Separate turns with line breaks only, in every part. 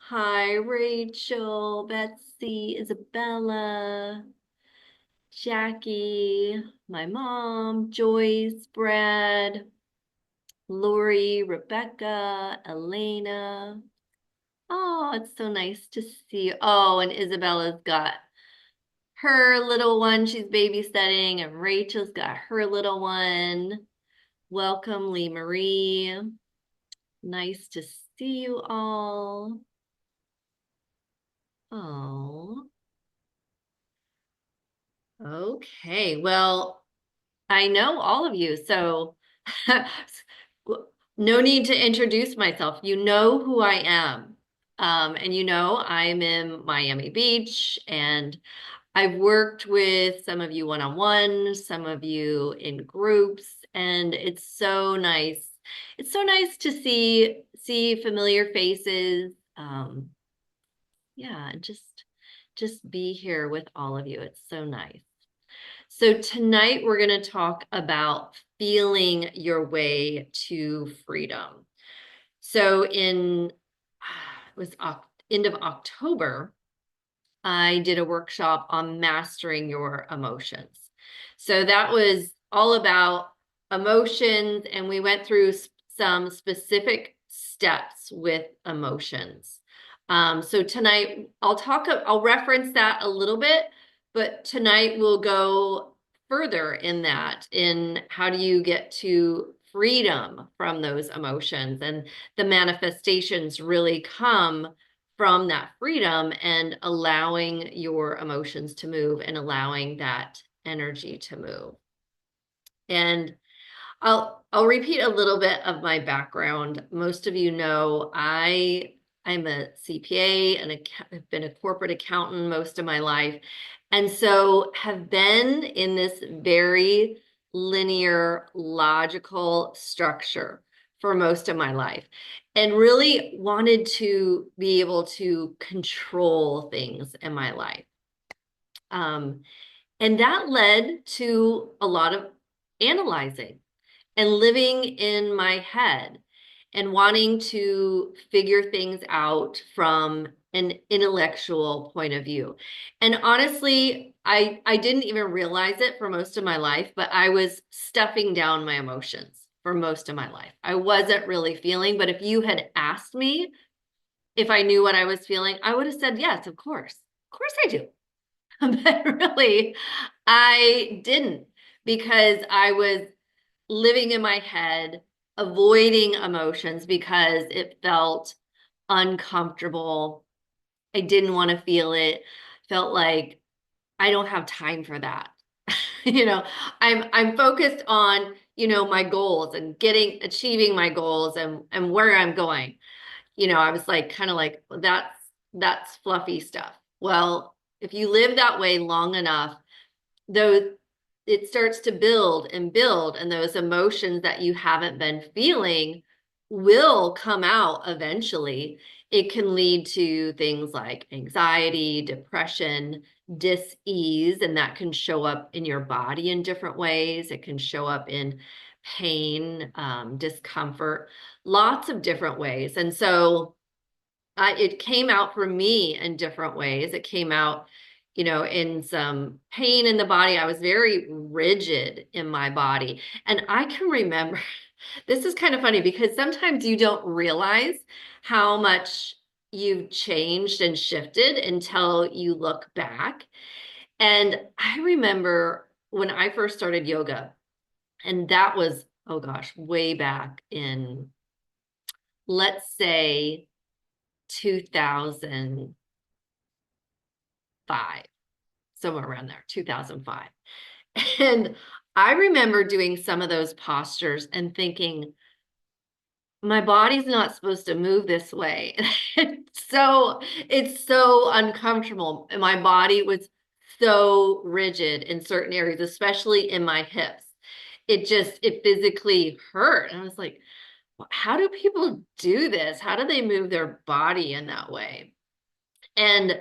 Hi, Rachel, Betsy, Isabella, Jackie, my mom, Joyce, Brad, Lori, Rebecca, Elena. Oh, it's so nice to see you. Oh, and Isabella's got her little one she's babysitting, and Rachel's got her little one. Welcome, Lee Marie. Nice to see you all. Oh. Okay, well, I know all of you, so no need to introduce myself. You know who I am. And you know I'm in Miami Beach, and I've worked with some of you one-on-one, some of you in groups, and it's so nice. It's so nice to see familiar faces. Yeah, and just be here with all of you. It's so nice. So tonight we're going to talk about feeling your way to freedom. So it was end of October, I did a workshop on mastering your emotions. So that was all about emotions, and we went through some specific steps with emotions. So tonight I'll reference that a little bit, but tonight we'll go further in how do you get to freedom from those emotions, and the manifestations really come from that freedom and allowing your emotions to move and allowing that energy to move. And I'll repeat a little bit of my background. Most of you know I'm a CPA and I've been a corporate accountant most of my life. And so have been in this very linear, logical structure for most of my life, and really wanted to be able to control things in my life. And that led to a lot of analyzing and living in my head and wanting to figure things out from an intellectual point of view. And honestly, I didn't even realize it for most of my life, but I was stuffing down my emotions for most of my life. I wasn't really feeling, but if you had asked me if I knew what I was feeling, I would have said, yes, of course. Of course I do. But really, I didn't, because I was living in my head, avoiding emotions because it felt uncomfortable. I didn't want to feel it. Felt like I don't have time for that. You know, I'm focused on, my goals and achieving my goals and where I'm going. I was like kind of like, well, that's fluffy stuff. Well, if you live that way long enough, though, it starts to build and build, and those emotions that you haven't been feeling will come out eventually. It can lead to things like anxiety, depression, dis-ease, and that can show up in your body in different ways. It can show up in pain, discomfort, lots of different ways. And so it came out for me in different ways. It came out, in some pain in the body. I was very rigid in my body. And I can remember, this is kind of funny because sometimes you don't realize how much you've changed and shifted until you look back. And I remember when I first started yoga, and that was, oh gosh, way back in, let's say, 2005, somewhere around there, 2005. And I remember doing some of those postures and thinking, my body's not supposed to move this way. It's so uncomfortable. And my body was so rigid in certain areas, especially in my hips. It physically hurt. And I was like, how do people do this? How do they move their body in that way? And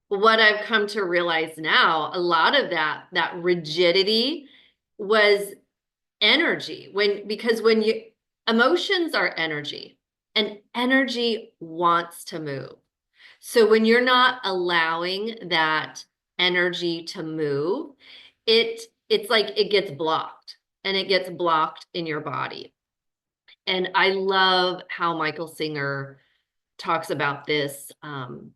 what I've come to realize now, a lot of that rigidity was energy. Because when you emotions are energy, and energy wants to move. So when you're not allowing that energy to move, it's like it gets blocked, and it gets blocked in your body. And I love how Michael Singer talks about this, the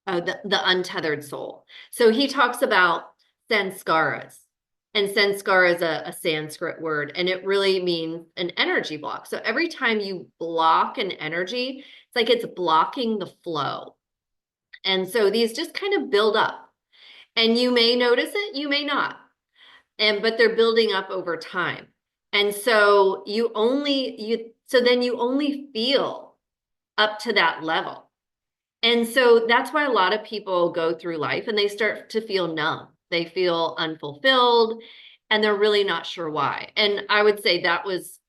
untethered soul. So he talks about sanskaras. And sanskara is a Sanskrit word, and it really means an energy block. So every time you block an energy, it's like it's blocking the flow. And so these just kind of build up. And you may notice it, you may not. But they're building up over time. And so then you only feel up to that level. And so that's why a lot of people go through life and they start to feel numb. They feel unfulfilled, and they're really not sure why. And I would say that was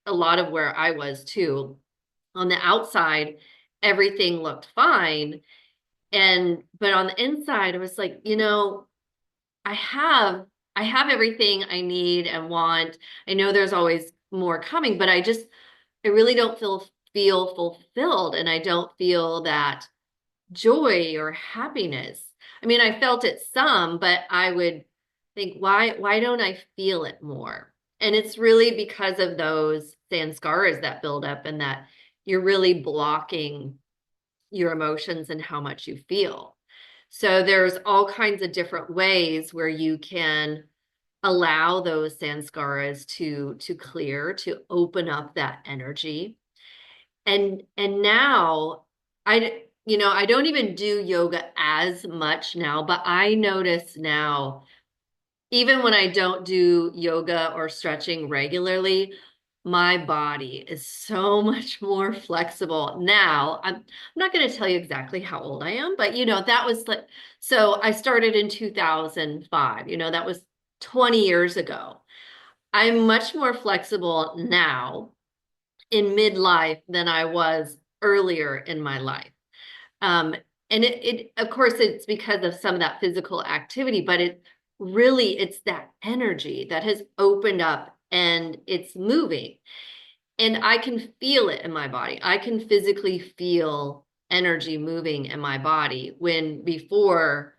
a lot of where I was too. On the outside, everything looked fine. But on the inside, it was like, I have everything I need and want. I know there's always more coming, but I really don't feel fulfilled, and I don't feel that joy or happiness. I mean, I felt it some, but I would think, why don't I feel it more? And it's really because of those sanskaras that build up, and that you're really blocking your emotions and how much you feel. So there's all kinds of different ways where you can allow those sanskaras to clear, to open up that energy. And now I don't even do yoga as much now, but I notice now, even when I don't do yoga or stretching regularly, my body is so much more flexible now. I'm not going to tell you exactly how old I am, but that was like, so I started in 2005, that was 20 years ago. I'm much more flexible now in midlife than I was earlier in my life. Um, and it of course it's because of some of that physical activity, but it's that energy that has opened up and it's moving. And I can feel it in my body. I can physically feel energy moving in my body, when before,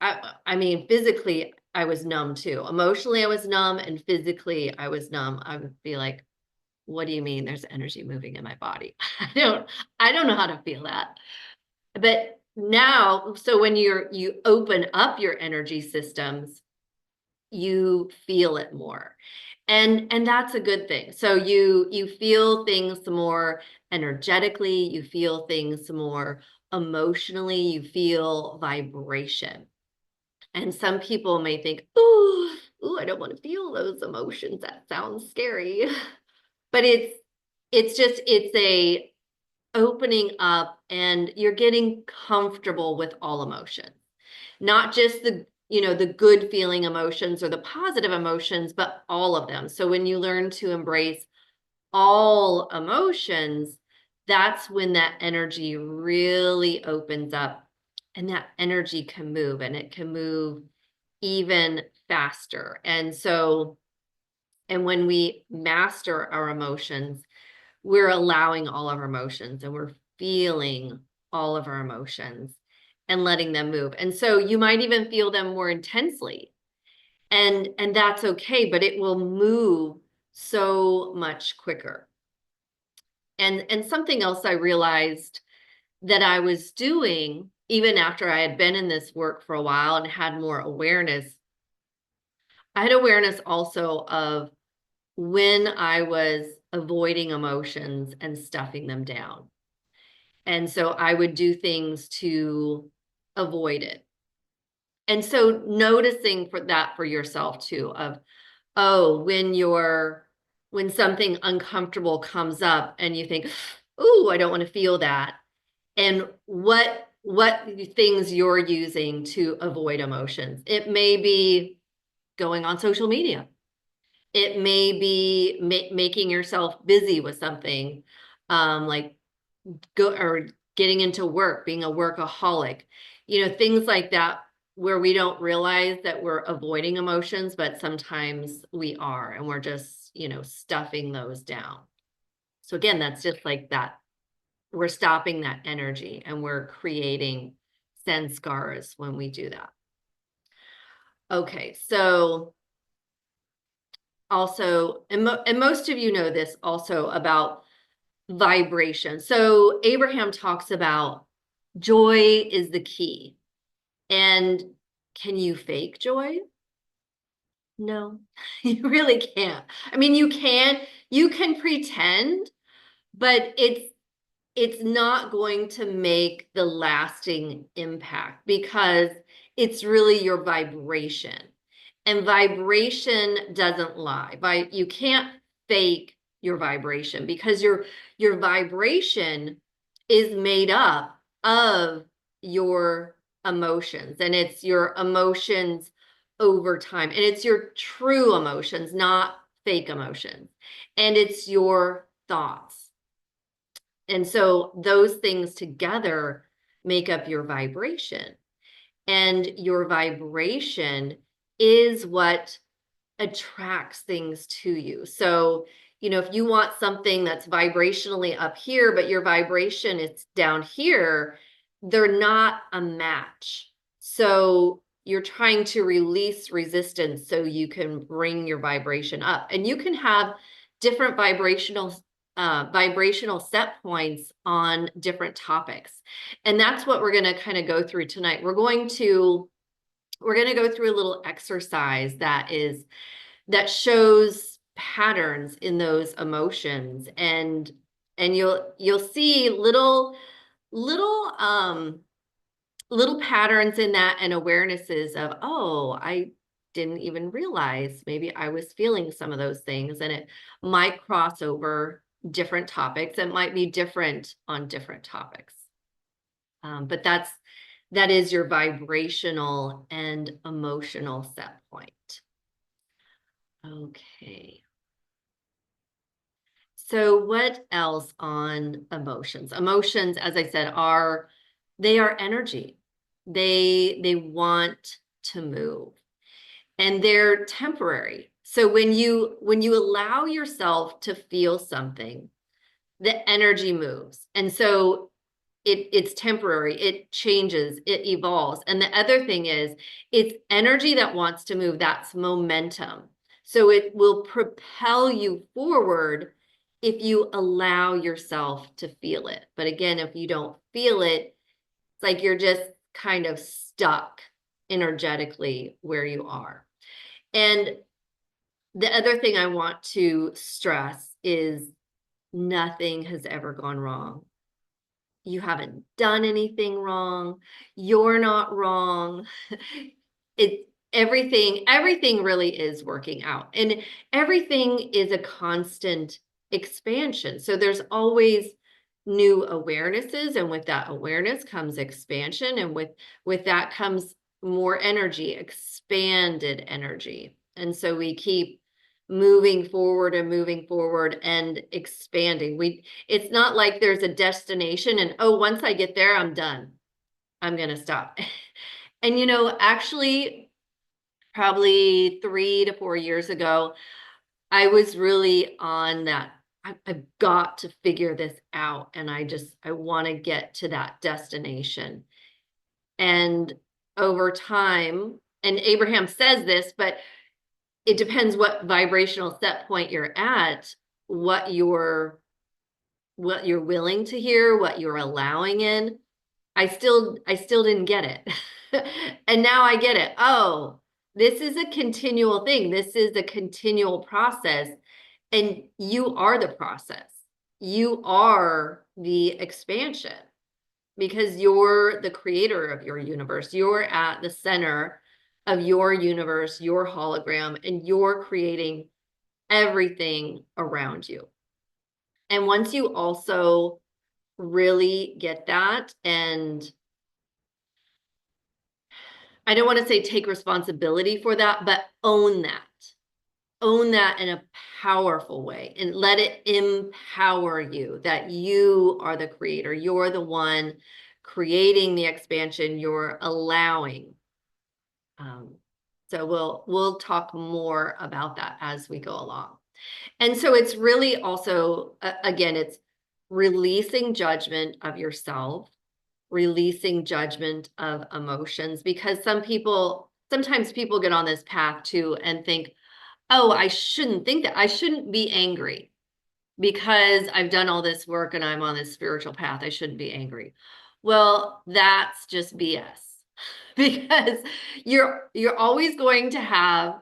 I mean, physically I was numb too. Emotionally I was numb, and physically I was numb. I would be like, what do you mean there's energy moving in my body? I don't know how to feel that. But now, so when you open up your energy systems, you feel it more. And that's a good thing. So you feel things more energetically, you feel things more emotionally, you feel vibration. And some people may think, ooh, I don't want to feel those emotions. That sounds scary. But it's a opening up, and you're getting comfortable with all emotions, not just the good feeling emotions or the positive emotions, but all of them. So when you learn to embrace all emotions, that's when that energy really opens up, and that energy can move, and it can move even faster. And when we master our emotions, we're allowing all of our emotions, and we're feeling all of our emotions and letting them move. And so you might even feel them more intensely, and that's okay, but it will move so much quicker. And something else I realized that I was doing, even after I had been in this work for a while and had more awareness, I had awareness also of when I was avoiding emotions and stuffing them down. And so I would do things to avoid it. And so noticing for yourself too, of, oh, when something uncomfortable comes up and you think, oh, I don't want to feel that. And what things you're using to avoid emotions. It may be going on social media. It may be making yourself busy with something, like or getting into work, being a workaholic, things like that, where we don't realize that we're avoiding emotions, but sometimes we are, and we're just, stuffing those down. So again, that's just like that we're stopping that energy, and we're creating sanskaras when we do that. Okay, so also, and most of you know this also about vibration. So Abraham talks about joy is the key. And can you fake joy? No, you really can't. I mean, you can pretend, but it's not going to make the lasting impact, because it's really your vibration. And vibration doesn't lie. You can't fake your vibration, because your vibration is made up of your emotions, and it's your emotions over time, and it's your true emotions, not fake emotions, and it's your thoughts. And so those things together make up your vibration. And your vibration is what attracts things to you. So, if you want something that's vibrationally up here, but your vibration is down here, they're not a match. So you're trying to release resistance so you can bring your vibration up. And you can have different vibrational set points on different topics. And that's what we're going to kind of go through tonight. We're going to go through a little exercise that shows patterns in those emotions, and you'll see little patterns in that, and awarenesses of, oh, I didn't even realize maybe I was feeling some of those things, and it might cross over different topics. It might be different on different topics. But that is your vibrational and emotional set point. Okay. So what else on emotions? Emotions, as I said, they are energy. They want to move, and they're temporary. So when you allow yourself to feel something, the energy moves. And so it's temporary, it changes, it evolves. And the other thing is, it's energy that wants to move. That's momentum. So it will propel you forward if you allow yourself to feel it. But again, if you don't feel it, it's like you're just kind of stuck energetically where you are. And the other thing I want to stress is nothing has ever gone wrong. You haven't done anything wrong. You're not wrong. Everything really is working out, and everything is a constant expansion. So there's always new awarenesses, and with that awareness comes expansion, and with that comes more energy, expanded energy. And so we keep moving forward and expanding. It's not like there's a destination and, oh, once I get there, I'm done. I'm going to stop. And actually, probably 3 to 4 years ago, I was really on that. I've got to figure this out, and I want to get to that destination. And over time, and Abraham says this, but it depends what vibrational set point you're at, what you're willing to hear, what you're allowing in. I still didn't get it. And now I get it. Oh, this is a continual thing. This is a continual process. And you are the process. You are the expansion, because you're the creator of your universe. You're at the center of your universe, your hologram, and you're creating everything around you. And once you also really get that, and I don't want to say take responsibility for that, but own that in a powerful way, and let it empower you that you are the creator. You're the one creating the expansion. You're allowing. So we'll talk more about that as we go along. And so it's really also, again, it's releasing judgment of yourself, releasing judgment of emotions, because sometimes people get on this path too and think, oh, I shouldn't think that. I shouldn't be angry because I've done all this work and I'm on this spiritual path. I shouldn't be angry. Well, that's just BS because you're always going to have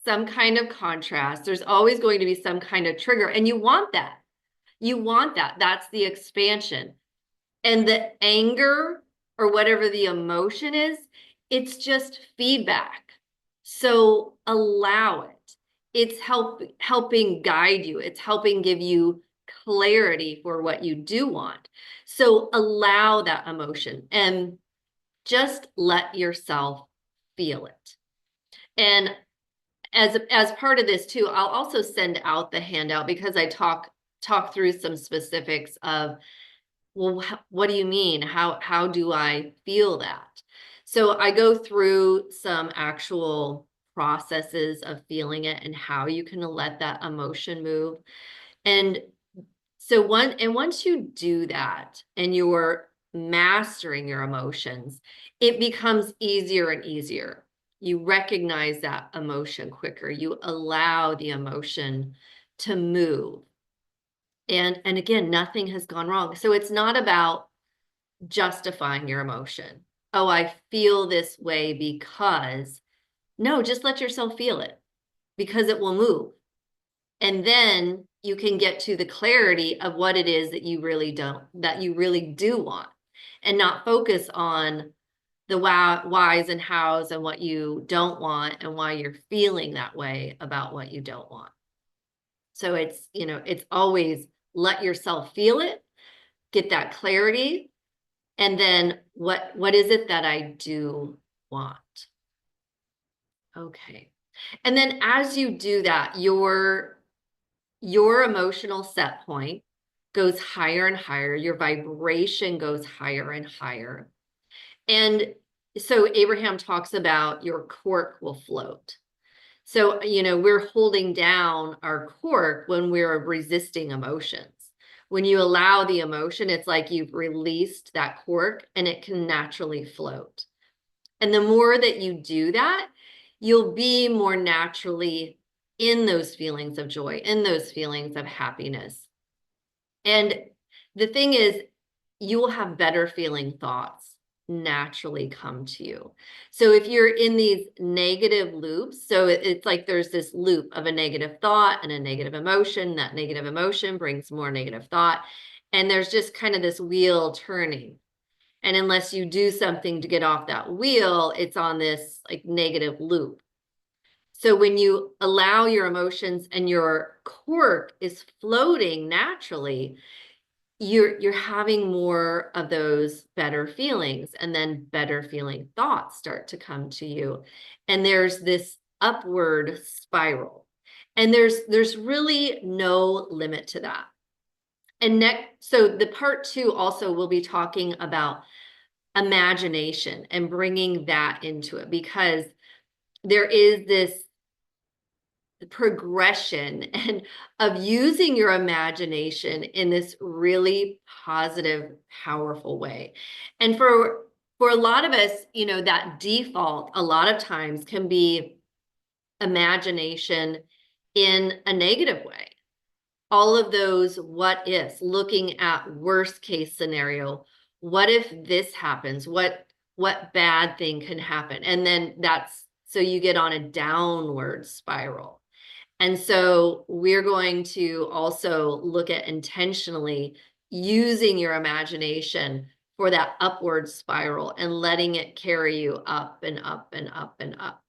some kind of contrast. There's always going to be some kind of trigger, and you want that. You want that. That's the expansion. And the anger or whatever the emotion is, it's just feedback. So allow it. It's helping guide you. It's helping give you clarity for what you do want. So allow that emotion and just let yourself feel it. And as part of this too, I'll also send out the handout because I talk through some specifics of, well, what do you mean? How do I feel that? So I go through some actual processes of feeling it and how you can let that emotion move. And so once you do that and you're mastering your emotions, it becomes easier and easier. You recognize that emotion quicker. You allow the emotion to move. And again, nothing has gone wrong. So it's not about justifying your emotion. Oh, I feel this way because, no, just let yourself feel it because it will move. And then you can get to the clarity of what it is that you really do want, and not focus on the whys and hows and what you don't want and why you're feeling that way about what you don't want. So it's always let yourself feel it, get that clarity, and then what is it that I do want? Okay. And then as you do that, your emotional set point goes higher and higher. Your vibration goes higher and higher. And so Abraham talks about your cork will float. So, we're holding down our cork when we're resisting emotions. When you allow the emotion, it's like you've released that cork and it can naturally float. And the more that you do that, you'll be more naturally in those feelings of joy, in those feelings of happiness. And the thing is, you will have better feeling thoughts naturally come to you. So if you're in these negative loops, so it's like there's this loop of a negative thought and a negative emotion. That negative emotion brings more negative thought. And there's just kind of this wheel turning. And unless you do something to get off that wheel, it's on this like negative loop. So when you allow your emotions and your cork is floating naturally, you're having more of those better feelings, and then better feeling thoughts start to come to you. And there's this upward spiral. And there's really no limit to that. And so the part 2 also will be talking about imagination and bringing that into it, because there is this progression and of using your imagination in this really positive, powerful way. And for a lot of us, that default a lot of times can be imagination in a negative way. All of those what ifs, looking at worst case scenario. What if this happens? What bad thing can happen? And then so you get on a downward spiral. And so we're going to also look at intentionally using your imagination for that upward spiral and letting it carry you up and up and up and up.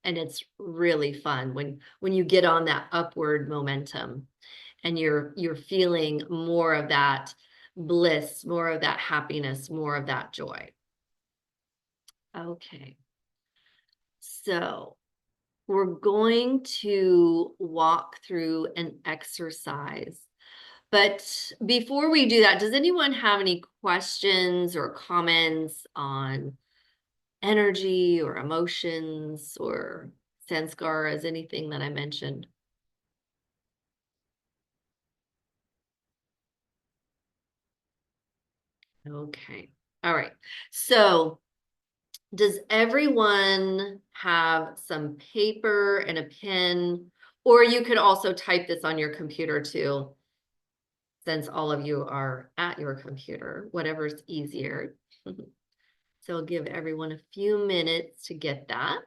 And it's really fun when you get on that upward momentum and you're feeling more of that bliss, more of that happiness, more of that joy. Okay. So we're going to walk through an exercise. But before we do that, does anyone have any questions or comments on energy or emotions or sanskaras, anything that I mentioned? Okay. All right. So does everyone have some paper and a pen? Or you could also type this on your computer too, since all of you are at your computer, whatever's easier. So I'll give everyone a few minutes to get that.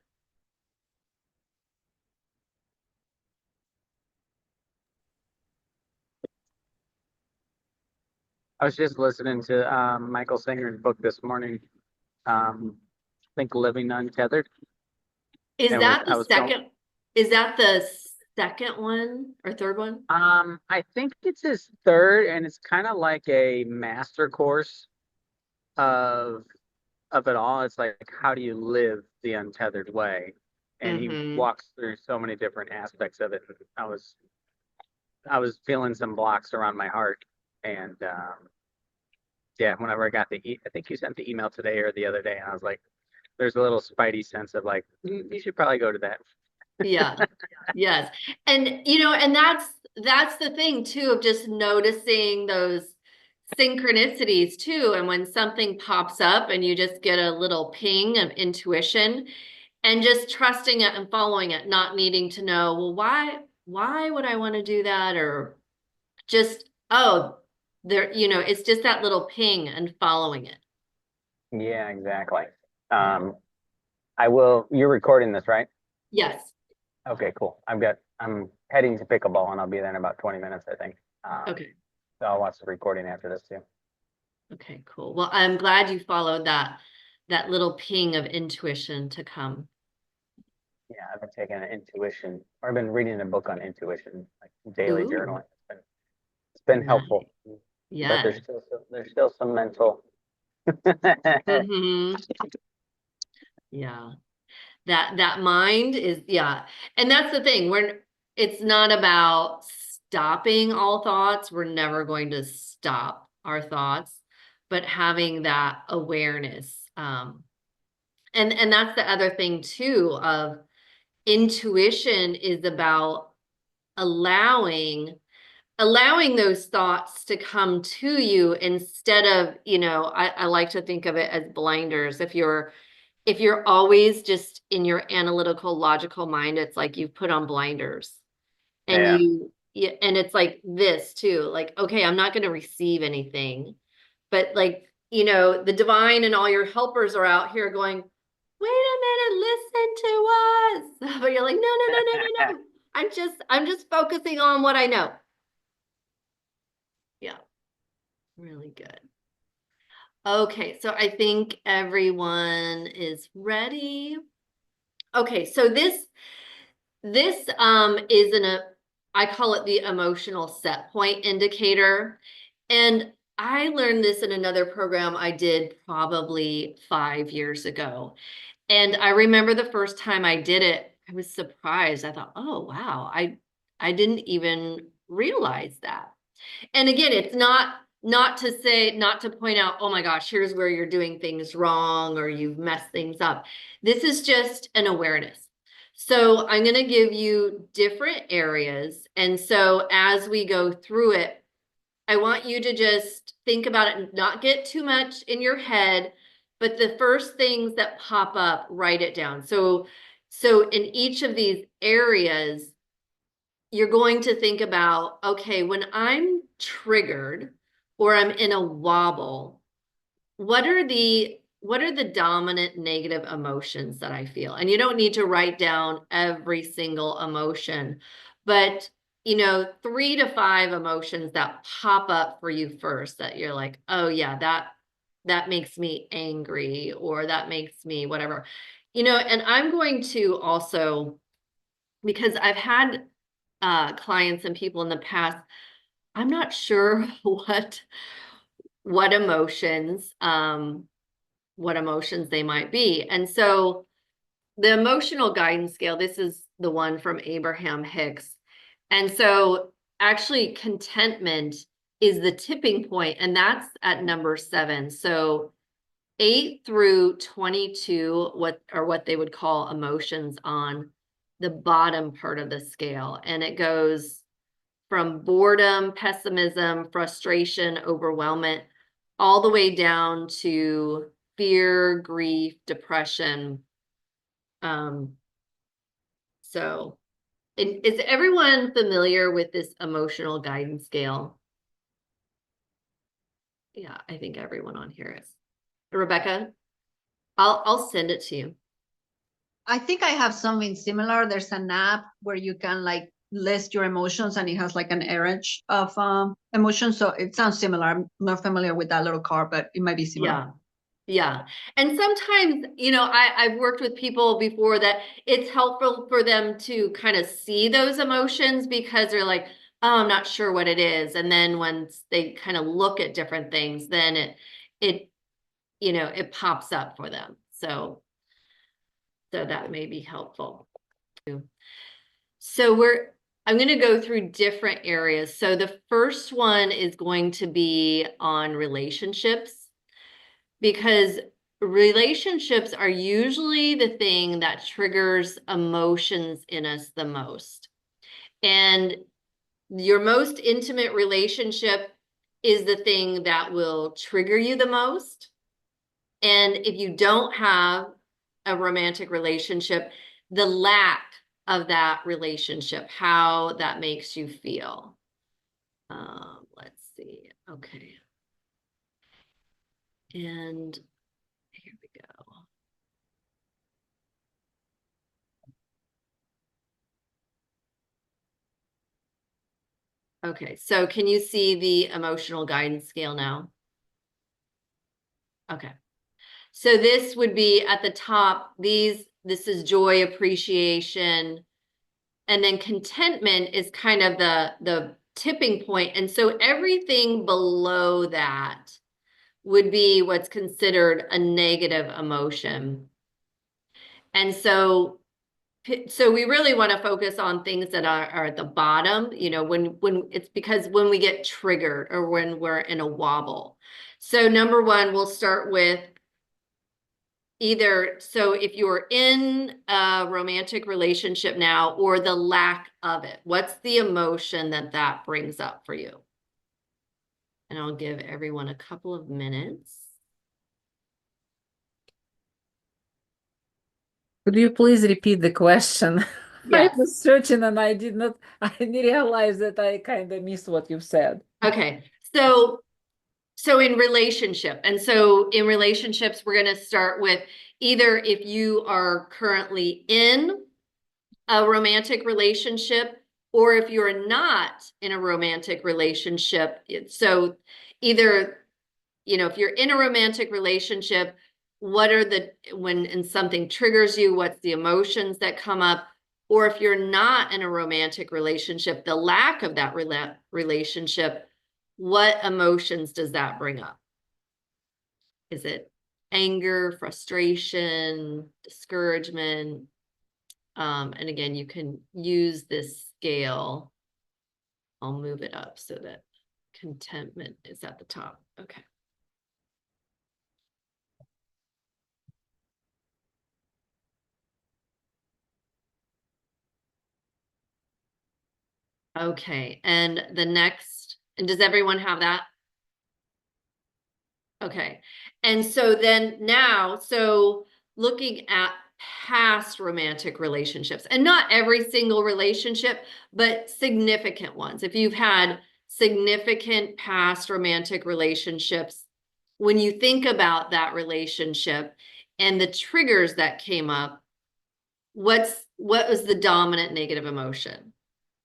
I was just listening to Michael Singer's book this morning. I think Living Untethered,
Is
and with
that
I
the
was going.
second? Is that the second one or third one?
I think it's his third, and it's kind of like a master course of it all. It's like how do you live the untethered way, and he
Mm-hmm.
walks through so many different aspects of it. I was feeling some blocks around my heart, and yeah, whenever I got I think you sent the email today or the other day, and I was like, there's a little spidey sense of like, you should probably go to that.
Yeah. Yes. And and that's the thing too of just noticing those synchronicities too. And when something pops up and you just get a little ping of intuition and just trusting it and following it, not needing to know, well, why would I want to do that? Or just, oh, there, it's just that little ping and following it.
Yeah, exactly.
Yeah.
Um, I will. You're recording this, right?
Yes.
Okay, cool. I'm heading to pickleball, and I'll be there in about 20 minutes, I think.
Okay.
So I'll watch the recording after this too.
Okay, cool. Well, I'm glad you followed that little ping of intuition to come.
Yeah, I've been taking an intuition, or I've been reading a book on intuition, like daily
Ooh,
journaling. It's been
nice.
helpful, but
Yes.
there's still some mental.
Hmm. Yeah. That mind is, yeah. And that's the thing. It's not about stopping all thoughts. We're never going to stop our thoughts, but having that awareness. And that's the other thing too of intuition is about allowing those thoughts to come to you instead of, I like to think of it as blinders. If you're always just in your analytical, logical mind, it's like you've put on blinders and
Yeah,
and it's like this too, like, okay, I'm not going to receive anything, but like, the divine and all your helpers are out here going, wait a minute, listen to us. But you're like, no, no, no, no, no, no. I'm just focusing on what I know. Yeah, really good. Okay, so I think everyone is ready. Okay, so this is I call it the emotional set point indicator. And I learned this in another program I did probably 5 years ago. And I remember the first time I did it, I was surprised. I thought, oh wow, I didn't even realize that. And again, it's not to say, not to point out, oh my gosh, here's where you're doing things wrong or you've messed things up. This is just an awareness. So I'm going to give you different areas. And so as we go through it, I want you to just think about it and not get too much in your head, but the first things that pop up, write it down. So in each of these areas, you're going to think about, okay, when I'm triggered or I'm in a wobble, what are the dominant negative emotions that I feel? And you don't need to write down every single emotion, but 3 to 5 emotions that pop up for you first that you're like, oh yeah, that makes me angry or that makes me whatever. And I'm going to also, because I've had clients and people in the past, I'm not sure what emotions what emotions they might be. And so the emotional guidance scale, this is the one from Abraham Hicks. And so actually contentment is the tipping point, and that's at number 7. So 8 through 22, what they would call emotions on the bottom part of the scale. And it goes from boredom, pessimism, frustration, overwhelmment, all the way down to fear, grief, depression. So is everyone familiar with this emotional guidance scale? Yeah, I think everyone on here is. Rebecca, I'll send it to you.
I think I have something similar. There's an app where you can like list your emotions and it has like an average of emotions. So it sounds similar. I'm not familiar with that little card, but it might be similar.
Yeah. Yeah. And sometimes, I've worked with people before that it's helpful for them to kind of see those emotions because they're like, oh, I'm not sure what it is. And then once they kind of look at different things, then it, it pops up for them. So that may be helpful too. So I'm going to go through different areas. So the first one is going to be on relationships, because relationships are usually the thing that triggers emotions in us the most. And your most intimate relationship is the thing that will trigger you the most. And if you don't have a romantic relationship, the lack of that relationship, how that makes you feel. Let's see. Okay. And here we go. Okay, so can you see the emotional guidance scale now? Okay. So this would be at the top, this is joy, appreciation, and then contentment is kind of the tipping point. And so everything below that would be what's considered a negative emotion. And so we really want to focus on things that are at the bottom, when it's because when we get triggered or when we're in a wobble. So number one, we'll start with so if you're in a romantic relationship now or the lack of it, what's the emotion that brings up for you? And I'll give everyone a couple of minutes.
Could you please repeat the question? I
Yes.
was searching and I didn't realize that I kind of missed what you said.
Okay. So in relationship, and so in relationships, we're going to start with either if you are currently in a romantic relationship or if you're not in a romantic relationship. So either, if you're in a romantic relationship, when something triggers you, what's the emotions that come up? Or if you're not in a romantic relationship, the lack of that relationship, what emotions does that bring up? Is it anger, frustration, discouragement? And again, you can use this scale. I'll move it up so that contentment is at the top. Okay. Okay, and the next, and does everyone have that? Okay, and so then now, so looking at past romantic relationships, and not every single relationship, but significant ones. If you've had significant past romantic relationships, when you think about that relationship and the triggers that came up, what was the dominant negative emotion?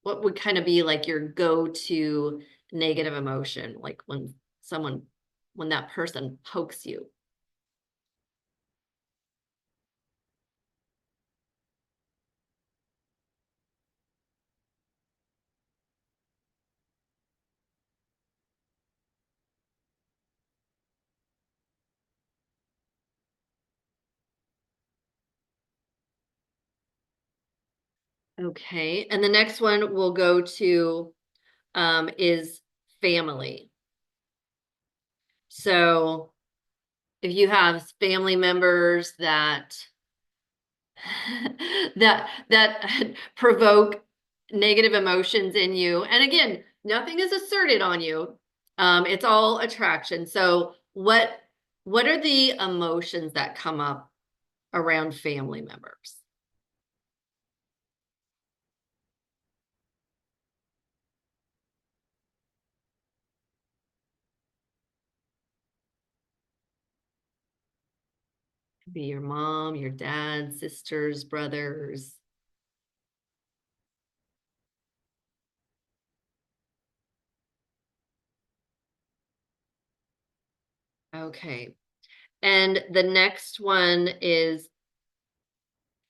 What would kind of be like your go-to negative emotion, like when that person pokes you? Okay, and the next one we'll go to is family. So if you have family members that that provoke negative emotions in you, and again, nothing is asserted on you. It's all attraction. So what what are the emotions that come up around family members? Could be your mom, your dad, sisters, brothers. Okay. And the next one is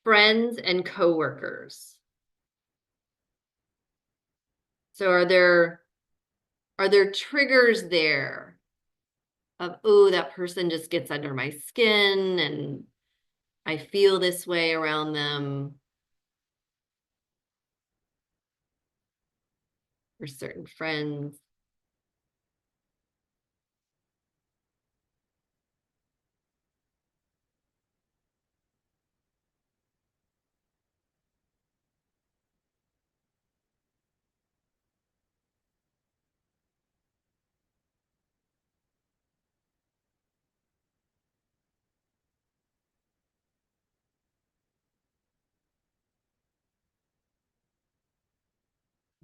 friends and coworkers. So are there triggers there of, oh, that person just gets under my skin and I feel this way around them, or certain friends?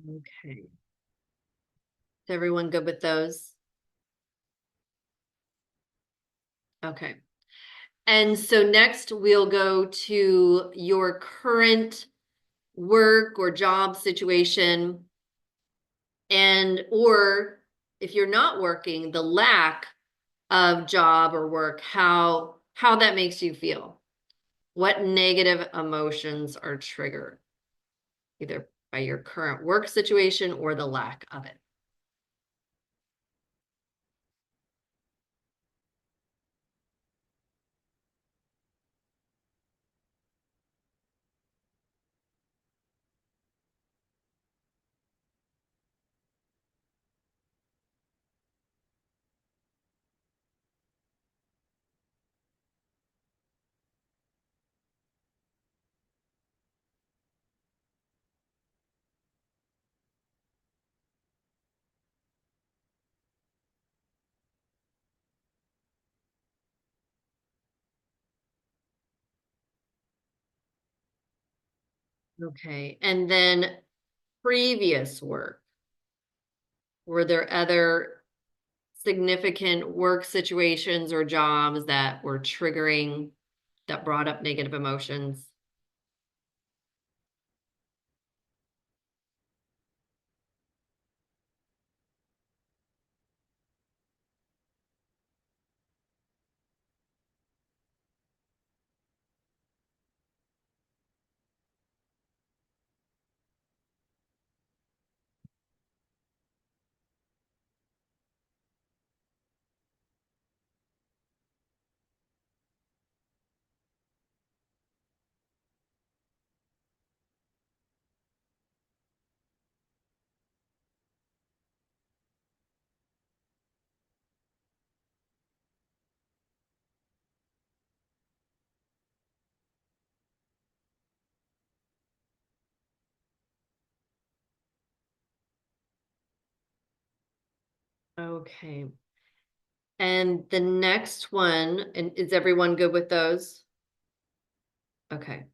Okay. Is everyone good with those? Okay. And so next we'll go to your current work or job situation, and or if you're not working, the lack of job or work, how that makes you feel. What negative emotions are triggered either by your current work situation or the lack of it? Okay. And then previous work, were there other significant work situations or jobs that were triggering, that brought up negative emotions? Okay. And the next one, and is everyone good with those? Okay.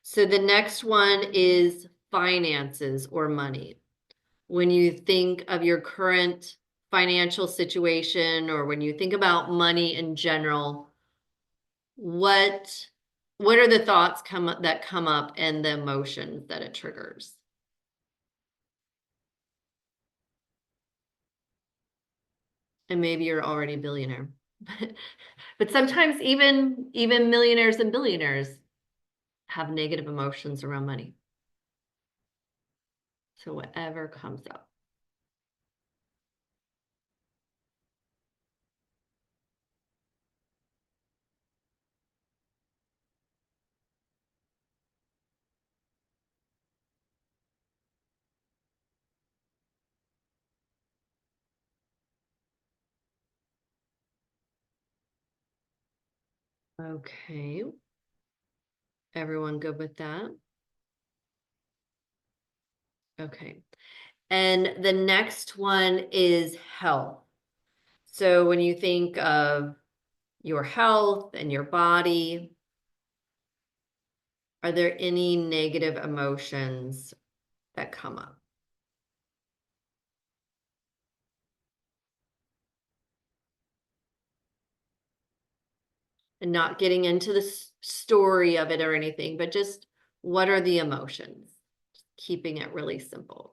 So the next one is finances or money. When you think of your current financial situation, or when you think about money in general, what what are the thoughts that come up and the emotions that it triggers? And maybe you're already a billionaire. But sometimes even millionaires and billionaires have negative emotions around money. So whatever comes up. Okay. Everyone good with that? Okay. And the next one is health. So when you think of your health and your body, are there any negative emotions that come up? And not getting into the story of it or anything, but just what are the emotions? Keeping it really simple.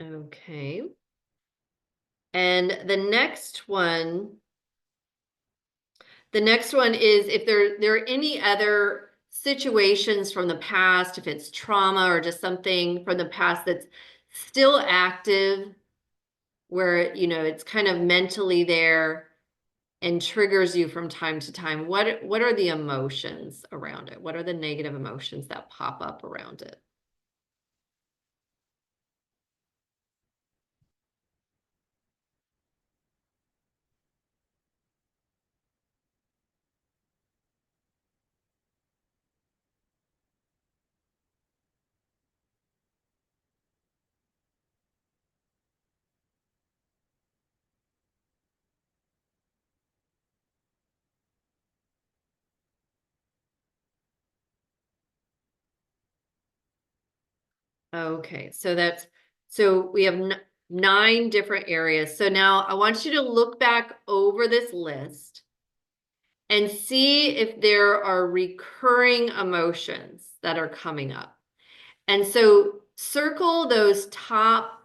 Okay. And the next one is if there are any other situations from the past, if it's trauma or just something from the past that's still active, where, you know, it's kind of mentally there and triggers you from time to time. What are the emotions around it? What are the negative emotions that pop up around it? Okay, so we have 9 different areas. So now I want you to look back over this list and see if there are recurring emotions that are coming up. And so circle those top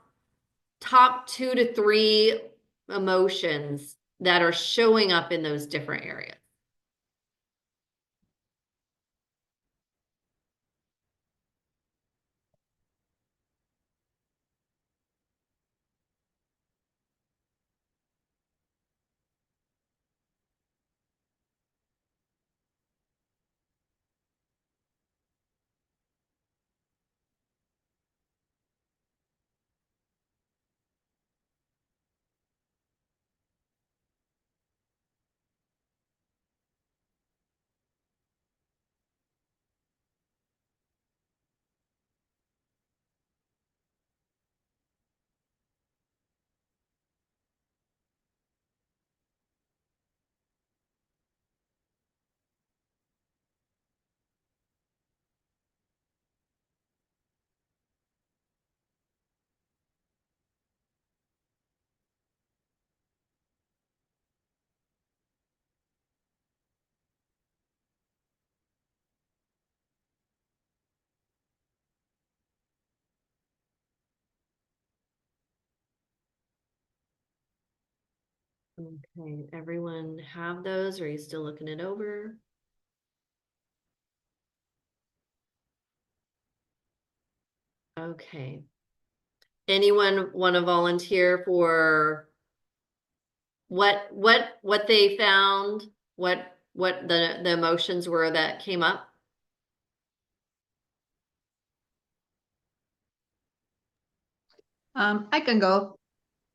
2 to 3 emotions that are showing up in those different areas. Okay, everyone have those? Or are you still looking it over? Okay. Anyone want to volunteer for what they found? What the emotions were that came up?
I can go.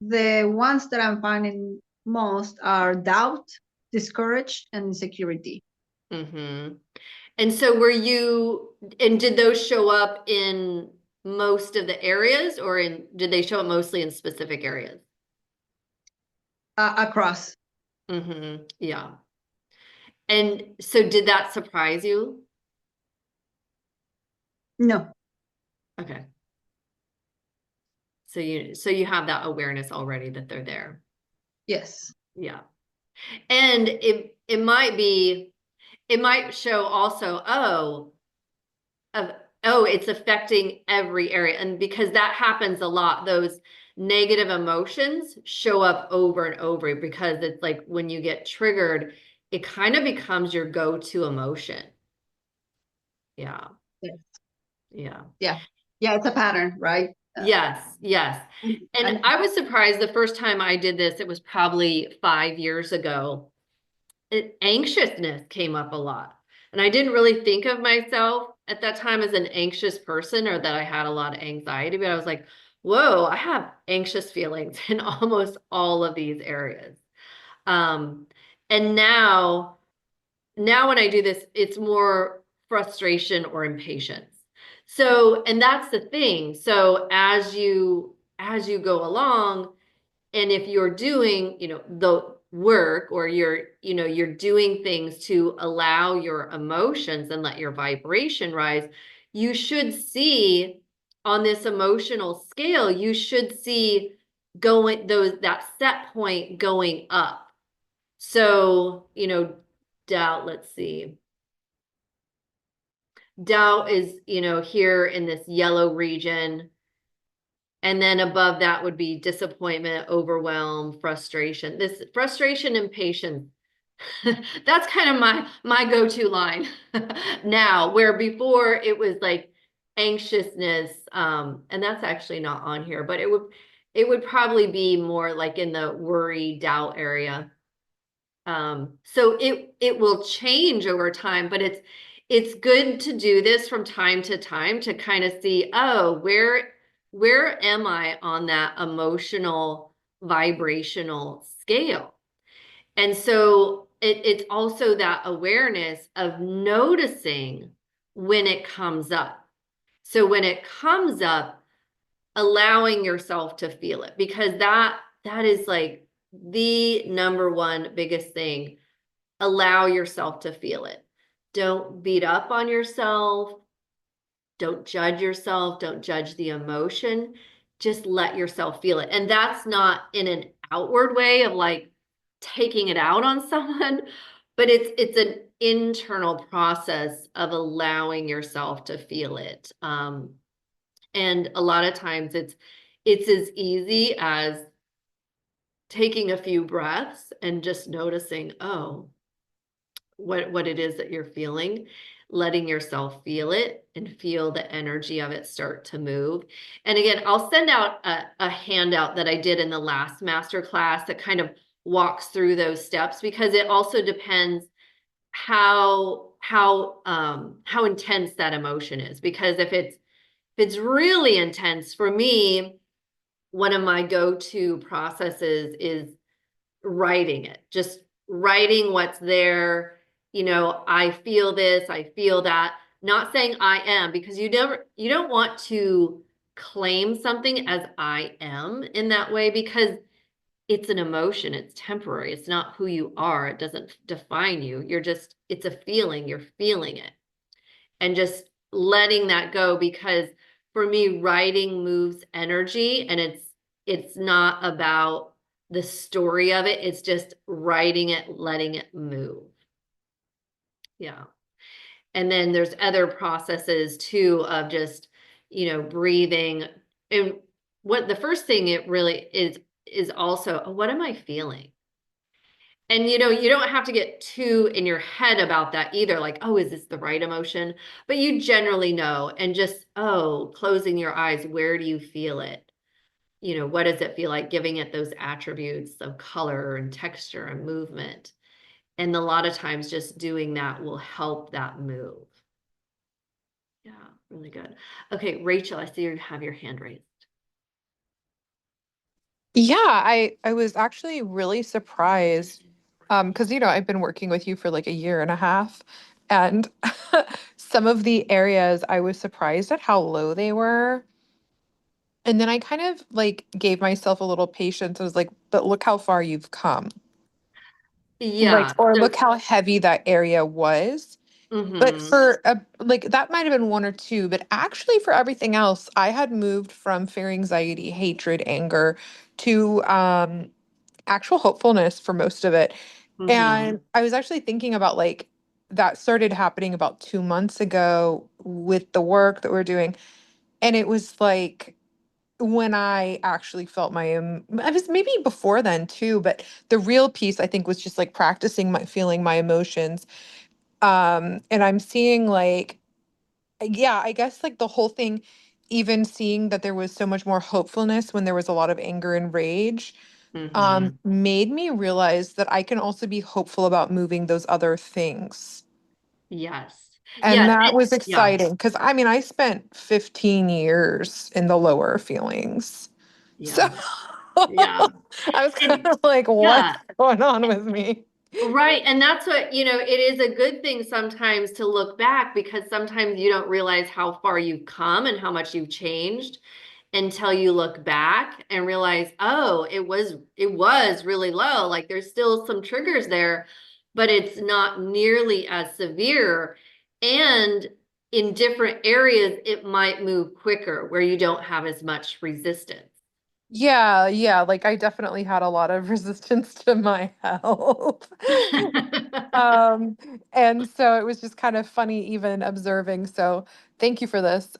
The ones that I'm finding most are doubt, discourage, and insecurity.
Mm-hmm. And so did those show up in most of the areas, or did they show up mostly in specific areas?
Across.
Mm-hmm. Yeah. And so did that surprise you?
No.
Okay. So you have that awareness already that they're there.
Yes.
Yeah. And it might show also, of it's affecting every area. And because that happens a lot, those negative emotions show up over and over because it's like when you get triggered, it kind of becomes your go-to emotion. Yeah.
Yes.
Yeah.
Yeah. Yeah, it's a pattern, right?
Yes, yes. And I was surprised the first time I did this, it was probably 5 years ago. Anxiousness came up a lot. And I didn't really think of myself at that time as an anxious person or that I had a lot of anxiety, but I was like, whoa, I have anxious feelings in almost all of these areas. And now when I do this, it's more frustration or impatience. So, and that's the thing. So as you go along, and if you're doing, the work, or you're doing things to allow your emotions and let your vibration rise, you should see on this emotional scale, you should see that set point going up. So, doubt, let's see. Doubt is, here in this yellow region. And then above that would be disappointment, overwhelm, frustration. This frustration and patience. That's kind of my go-to line now, where before it was like anxiousness, and that's actually not on here, but it would probably be more like in the worry, doubt area. So it will change over time, but it's good to do this from time to time to kind of see, oh, where am I on that emotional vibrational scale? And so it's also that awareness of noticing when it comes up. So when it comes up, allowing yourself to feel it, because that is like the number one biggest thing. Allow yourself to feel it. Don't beat up on yourself. Don't judge yourself. Don't judge the emotion. Just let yourself feel it. And that's not in an outward way of like taking it out on someone, but it's an internal process of allowing yourself to feel it. And a lot of times it's as easy as taking a few breaths and just noticing, oh, what it is that you're feeling, letting yourself feel it and feel the energy of it start to move. And again, I'll send out a handout that I did in the last master class that kind of walks through those steps, because it also depends how intense that emotion is. Because if it's really intense, for me, one of my go-to processes is writing it, just writing what's there. I feel this, I feel that, not saying I am, because you don't want to claim something as I am in that way, because it's an emotion, it's temporary, it's not who you are, it doesn't define you. It's a feeling, you're feeling it. And just letting that go, because for me, writing moves energy, and it's not about the story of it, it's just writing it, letting it move. Yeah. And then there's other processes too of just, breathing. And what the first thing it really is also, what am I feeling? And you don't have to get too in your head about that either, like, oh, is this the right emotion? But you generally know, and just, oh, closing your eyes, where do you feel it? What does it feel like? Giving it those attributes of color and texture and movement. And a lot of times just doing that will help that move. Yeah, really good. Okay, Rachel, I see you have your hand raised.
Yeah, I was actually really surprised because I've been working with you for like a year and a half, and some of the areas I was surprised at how low they were. And then I kind of like gave myself a little patience. I was like, but look how far you've come. Like,
Yeah.
or
So,
look how heavy that area was. But
mhm,
for like that might have been one or two, but actually for everything else, I had moved from fear, anxiety, hatred, anger to actual hopefulness for most of it. And
mhm,
I was actually thinking about like that started happening about 2 months ago with the work that we're doing. And it was like when I actually felt I was maybe before then too, but the real piece I think was just like practicing my feeling my emotions. And I'm seeing like, yeah, I guess like the whole thing, even seeing that there was so much more hopefulness when there was a lot of anger and rage,
mhm.
made me realize that I can also be hopeful about moving those other things.
Yes.
And
Yes.
that was
Yeah.
exciting because I mean, I spent 15 years in the lower feelings. So
Yeah. Yeah.
I was kind
And
of like, what's
yeah.
going on with me?
Right. And that's what, it is a good thing sometimes to look back because sometimes you don't realize how far you've come and how much you've changed until you look back and realize, oh, it was really low. Like there's still some triggers there, but it's not nearly as severe. And in different areas, it might move quicker where you don't have as much resistance.
Yeah, like I definitely had a lot of resistance to my health. Um, and so it was just kind of funny even observing. So thank you for this.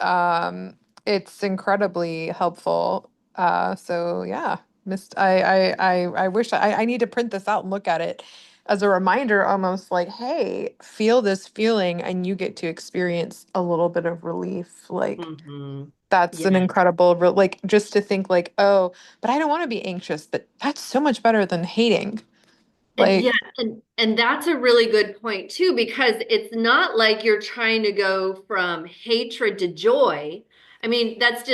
It's incredibly helpful. So yeah, missed I wish I need to print this out and look at it as a reminder, almost like, hey, feel this feeling and you get to experience a little bit of relief. Like
Mhm.
that's
Yeah.
an incredible, like just to think like, oh, but I don't want to be anxious, but that's so much better than hating.
And yeah,
Like,
and that's a really good point too, because it's not like you're trying to go from hatred to joy. I mean, that's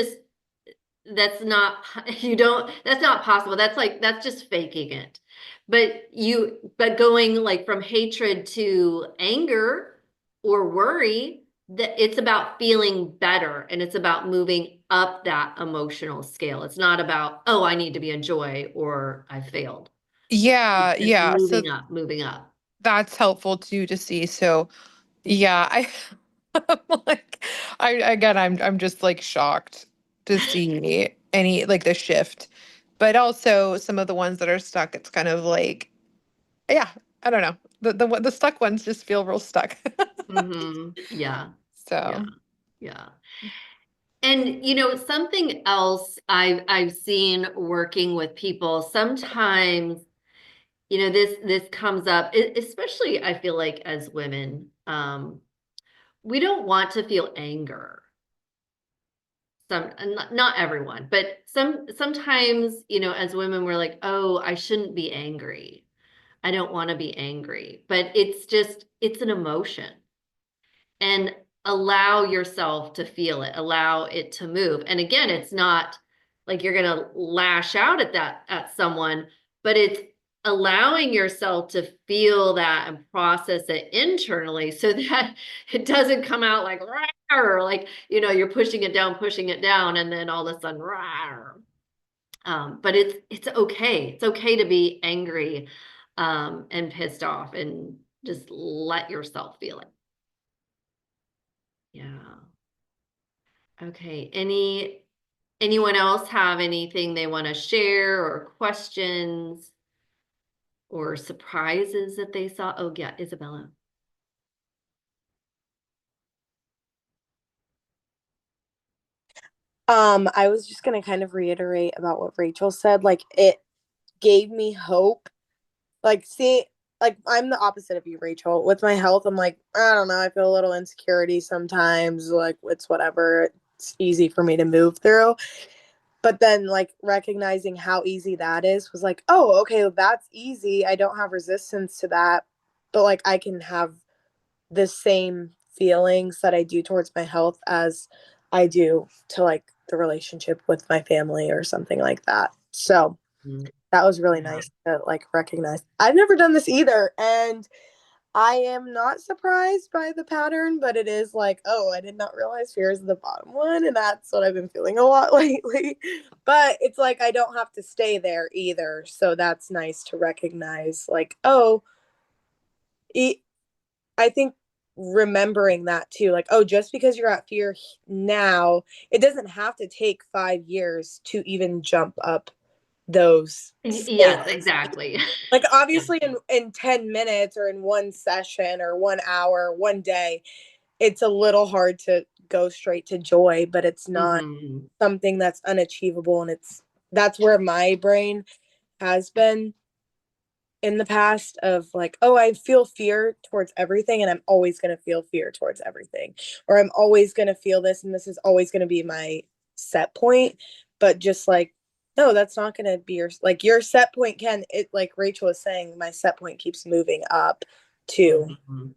not that's not possible. That's just faking it. But going like from hatred to anger or worry, that it's about feeling better and it's about moving up that emotional scale. It's not about, oh, I need to be in joy or I failed. It's just
yeah. So
moving up.
that's helpful too to see. So yeah, I'm like, I'm just like shocked to see any like the shift, but also some of the ones that are stuck. It's kind of like, yeah, I don't know. The stuck ones just feel real stuck.
Yeah. Yeah.
So
Yeah. And something else I've seen working with people, sometimes, this comes up, especially I feel like as women, we don't want to feel anger. And not everyone, but sometimes, as women, we're like, oh, I shouldn't be angry. I don't want to be angry. But it's an emotion. And allow yourself to feel it, allow it to move. And again, it's not like you're going to lash out at someone, but it's allowing yourself to feel that and process it internally so that it doesn't come out like rawr, like you're pushing it down and then all of a sudden rawr. But it's okay. It's okay to be angry and pissed off and just let yourself feel it. Yeah. Okay. Anyone else have anything they want to share or questions or surprises that they saw? Oh, yeah, Isabella.
I was just gonna kind of reiterate about what Rachel said. Like it gave me hope. Like see, like I'm the opposite of you, Rachel. With my health, I'm like, I don't know, I feel a little insecurity sometimes. Like it's whatever. It's easy for me to move through. But then like recognizing how easy that is was like, oh, okay, well, that's easy. I don't have resistance to that. But like I can have the same feelings that I do towards my health as I do to like the relationship with my family or something like that. So
Mm.
that was really
Yeah.
nice to like recognize. I've never done this either. And I am not surprised by the pattern, but it is like, oh, I did not realize fear is the bottom one. And that's what I've been feeling a lot lately. But it's like I don't have to stay there either. So that's nice to recognize, like, oh, I think remembering that too, like, oh, just because you're at fear now, it doesn't have to take 5 years to even jump up those
Yes,
scales.
exactly.
Like
Yeah.
obviously in 10 minutes or in one session or 1 hour, one day, it's a little hard to go straight to joy, but it's not
Mhm.
something that's unachievable. And that's where my brain has been in the past of like, oh, I feel fear towards everything and I'm always going to feel fear towards everything. Or I'm always going to feel this and this is always going to be my set point. But just like, no, that's not going to be your set point can it like Rachel was saying, my set point keeps moving up to
Mhm.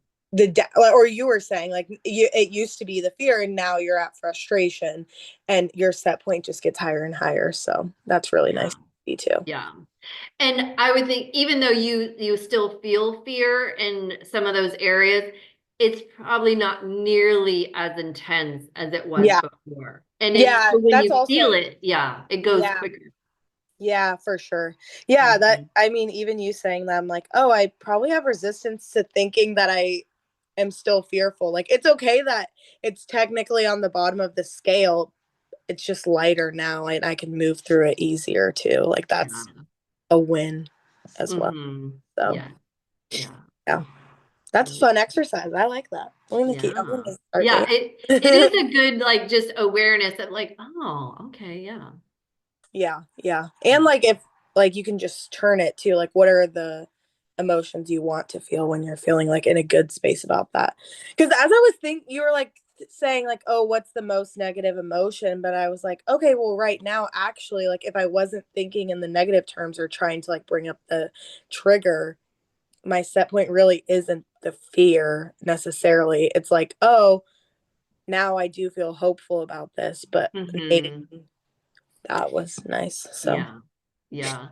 or you were saying like it used to be the fear and now you're at frustration and your set point just gets higher and higher. So that's really
Yeah.
nice to see too.
Yeah. And I would think even though you still feel fear in some of those areas, it's probably not nearly as intense as it was
Yeah.
before. And it
Yeah,
so when
that's
you feel
also,
it, yeah, it goes
yeah.
quicker.
Yeah, for sure. Yeah, that,
Mhm.
I mean, even you saying that, I'm like, oh, I probably have resistance to thinking that I am still fearful. Like, it's okay that it's technically on the bottom of the scale. It's just lighter now, and I can move through it easier too. Like, that's
Yeah.
a win as well.
Mm-hmm.
So,
Yeah. Yeah.
yeah, that's a
Right.
fun exercise. I like that. I'm
Yeah.
gonna start
Yeah.
doing
It is
it.
a good like just awareness of like, oh, okay, yeah.
Yeah, yeah. And like if like you can just turn it to like what are the emotions you want to feel when you're feeling like in a good space about that. Cuz as I was thinking you were like saying like oh what's the most negative emotion, but I was like okay, well right now actually like if I wasn't thinking in the negative terms or trying to like bring up the trigger, my set point really isn't the fear necessarily. It's like, oh, now I do feel hopeful about this, but maybe
Mm-hmm.
that was nice. So
Yeah. Yeah.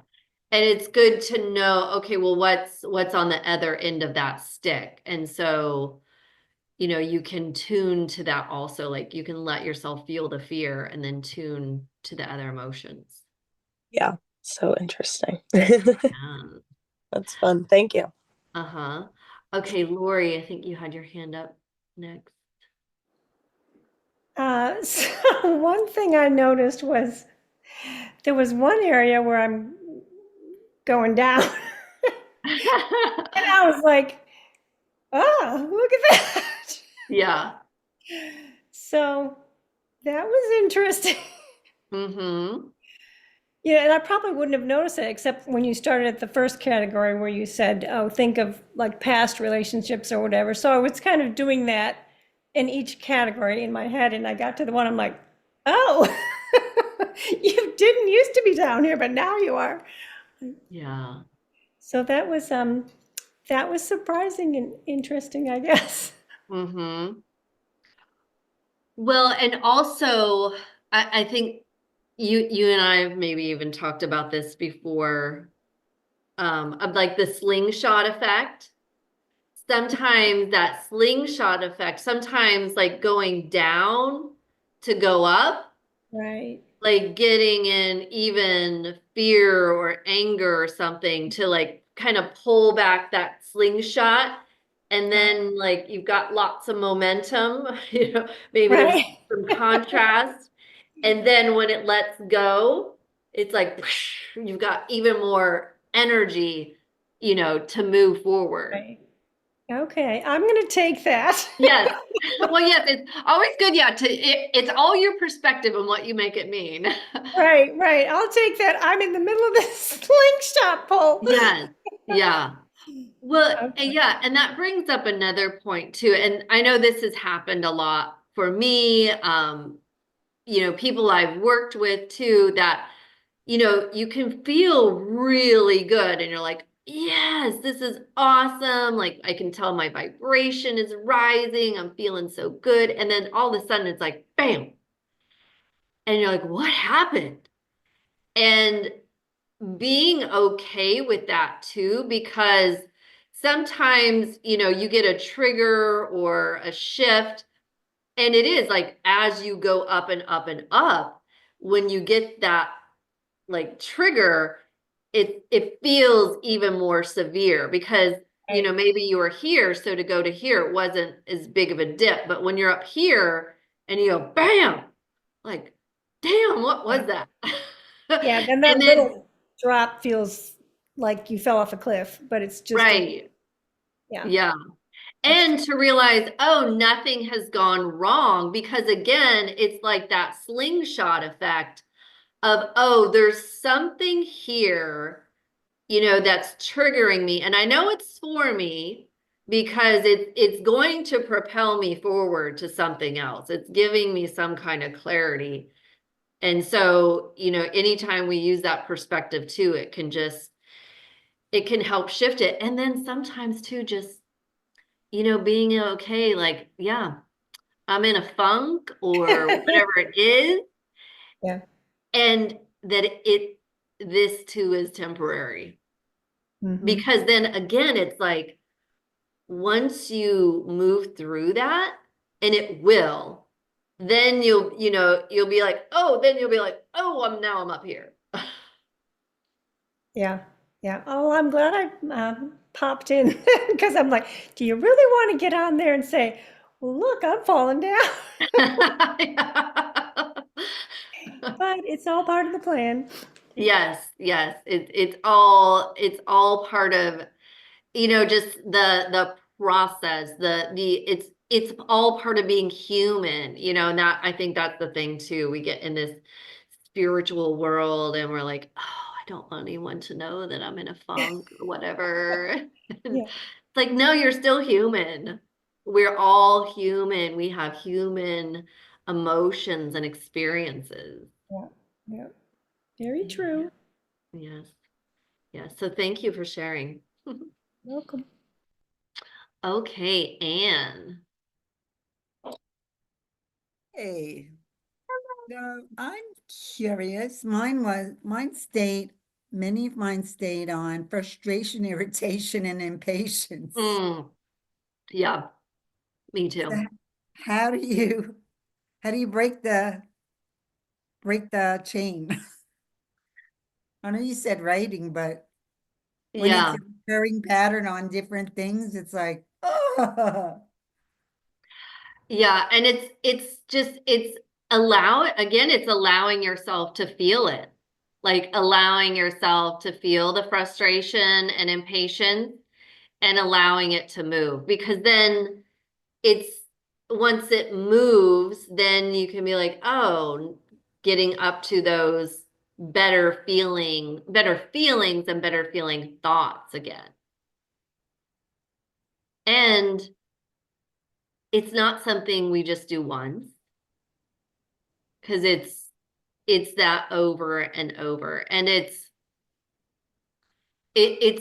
And it's good to know, okay, well, what's on the other end of that stick? And so, you can tune to that also. Like you can let yourself feel the fear and then tune to the other emotions.
yeah, so interesting.
Yeah.
That's fun. Thank you.
Uh-huh. Okay, Lori, I think you had your hand up next.
So one thing I noticed was there was one area where I'm going down, and I was like, "Oh, look at that!"
Yeah.
So that was interesting.
Mm-hmm.
And I probably wouldn't have noticed it except when you started at the first category where you said, "Oh, think of like past relationships or whatever." So I was kind of doing that in each category in my head, and I got to the one I'm like, "Oh, you didn't used to be down here, but now you are."
Yeah.
So that was surprising and interesting, I guess.
Mm-hmm. Well, and also I think you and I have maybe even talked about this before, of like the slingshot effect. Sometimes that slingshot effect, sometimes like going down to go up,
Right.
like getting in even fear or anger or something to like kind of pull back that slingshot. And then like you've got lots of momentum, maybe there's
Right.
some contrast. And then when it lets go, it's like you've got even more energy, to move forward.
Right. Okay. I'm going to take that.
Yes. Well, yes, it's always good. Yeah, it's all your perspective and what you make it mean.
Right. Right. I'll take that. I'm in the middle of this slingshot pull.
Yes. Yeah. Well,
Okay.
yeah, and that brings up another point too. And I know this has happened a lot for me. People I've worked with too, that, you can feel really good and you're like, yes, this is awesome. Like I can tell my vibration is rising. I'm feeling so good. And then all of a sudden it's like, bam. And you're like, what happened? And being okay with that too, because sometimes, you get a trigger or a shift, and it is like as you go up and up and up, when you get that like trigger, it feels even more severe because
Right.
maybe you were here, so to go to here, it wasn't as big of a dip, but when you're up here and you go bam, like, damn, what was that?
Yeah. Then
And
that
then,
little drop feels like you fell off a cliff, but it's just a,
right.
yeah.
Yeah.
That's
And to realize, oh, nothing has gone wrong because again, it's like that slingshot effect of, oh, there's something here, that's triggering me. And I know it's for me because it's going to propel me forward to something else. It's giving me some kind of clarity. And so, anytime we use that perspective too, it can help shift it. And then sometimes too, just, being okay, like, yeah, I'm in a funk or whatever it is,
yeah.
and that this too is temporary.
Mhm.
Because then again, it's like, once you move through that, and it will, then you'll be like, oh, I'm up here.
Yeah, yeah. Oh, I'm glad I popped in because I'm like, do you really want to get on there and say, well, look, I'm falling down? But it's all part of the plan.
Yes, yes. It's all part of, just the process, it's all part of being human, and that, I think that's the thing too. We get in this spiritual world and we're like, oh, I don't want anyone to know that I'm in a funk or whatever. And
Yeah,
it's like, no, you're still human. We're all human. We have human emotions and experiences.
yeah, yeah. Very true.
Yes. Yes. So thank you for sharing.
Welcome.
Okay, Anne.
Hey, so I'm curious. Many of mine stayed on frustration, irritation, and impatience.
Mm, yeah, me
So
too.
how do you how do you break the chain? I know you said writing, but when it's
Yeah.
a recurring pattern on different things, it's like, oh,
Yeah, and it's allowing yourself to feel it. Like allowing yourself to feel the frustration and impatience and allowing it to move, because then it's once it moves, then you can be like, oh, getting up to those better feelings and better feeling thoughts again. And it's not something we just do once, because it's that over and over, and it's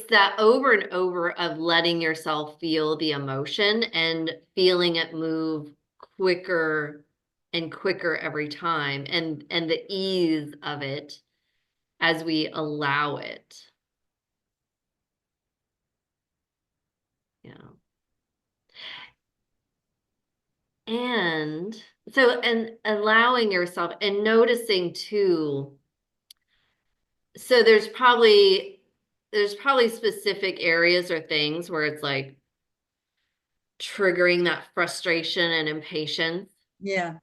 that over and over of letting yourself feel the emotion and feeling it move quicker and quicker every time, and the ease of it as we allow it. Yeah. And and allowing yourself and noticing too. So there's probably specific areas or things where it's like triggering that frustration and impatience,
yeah.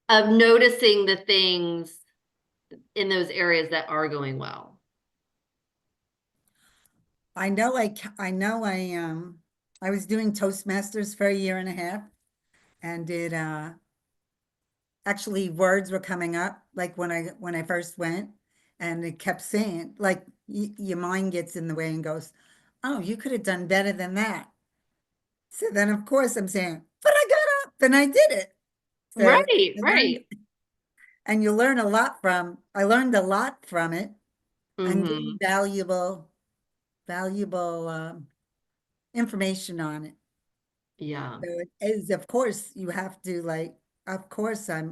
of noticing the things in those areas that are going well.
I was doing Toastmasters for a year and a half, and it actually words were coming up like when I first went, and it kept saying like your mind gets in the way and goes, oh, you could have done better than that. So then of course I'm saying, but I got up and I did it. So
Right,
I learned,
right.
and I learned a lot from it and
Mm-hmm.
gained valuable information on it.
Yeah.
So it is, of course, you have to like, of course, I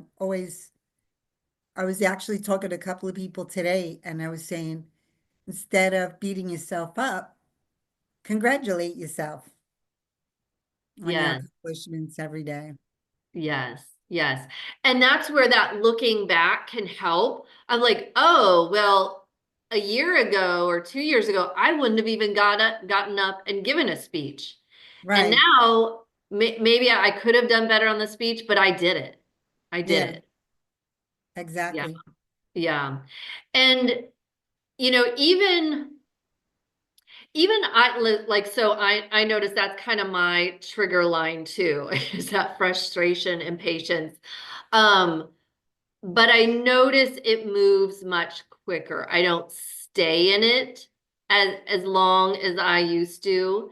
was actually talking to a couple of people today, and I was saying, instead of beating yourself up, congratulate yourself on your
Yes.
accomplishments every day.
Yes. Yes. And that's where that looking back can help. I'm like, oh, well, a year ago or 2 years ago, I wouldn't have even gotten up and given a speech. And
Right.
now maybe I could have done better on the speech, but I did it. I did
Yeah,
it. Yeah.
exactly.
Yeah. And even I noticed that's kind of my trigger line too, is that frustration, impatience. Um, but I notice it moves much quicker. I don't stay in it as long as I used to.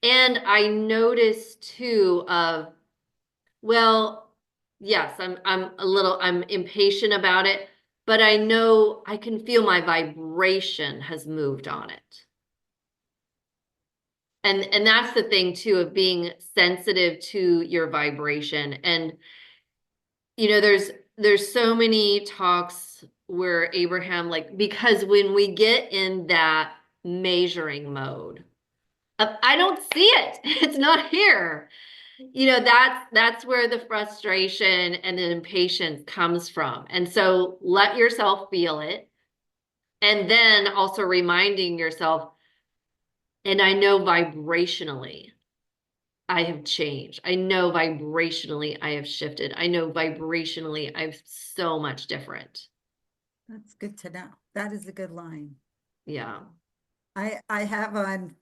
And I notice too of, well, yes, I'm impatient about it, but I know I can feel my vibration has moved on it. And that's the thing too, of being sensitive to your vibration. And there's so many talks where Abraham, like, because when we get in that measuring mode, I don't see it. It's not here. You know, that's where the frustration and the impatience comes from. And so let yourself feel it. And then also reminding yourself, and I know vibrationally I have changed. I know vibrationally I have shifted. I know vibrationally I'm so much different.
That's good to know. That is a good line.
Yeah.
I have on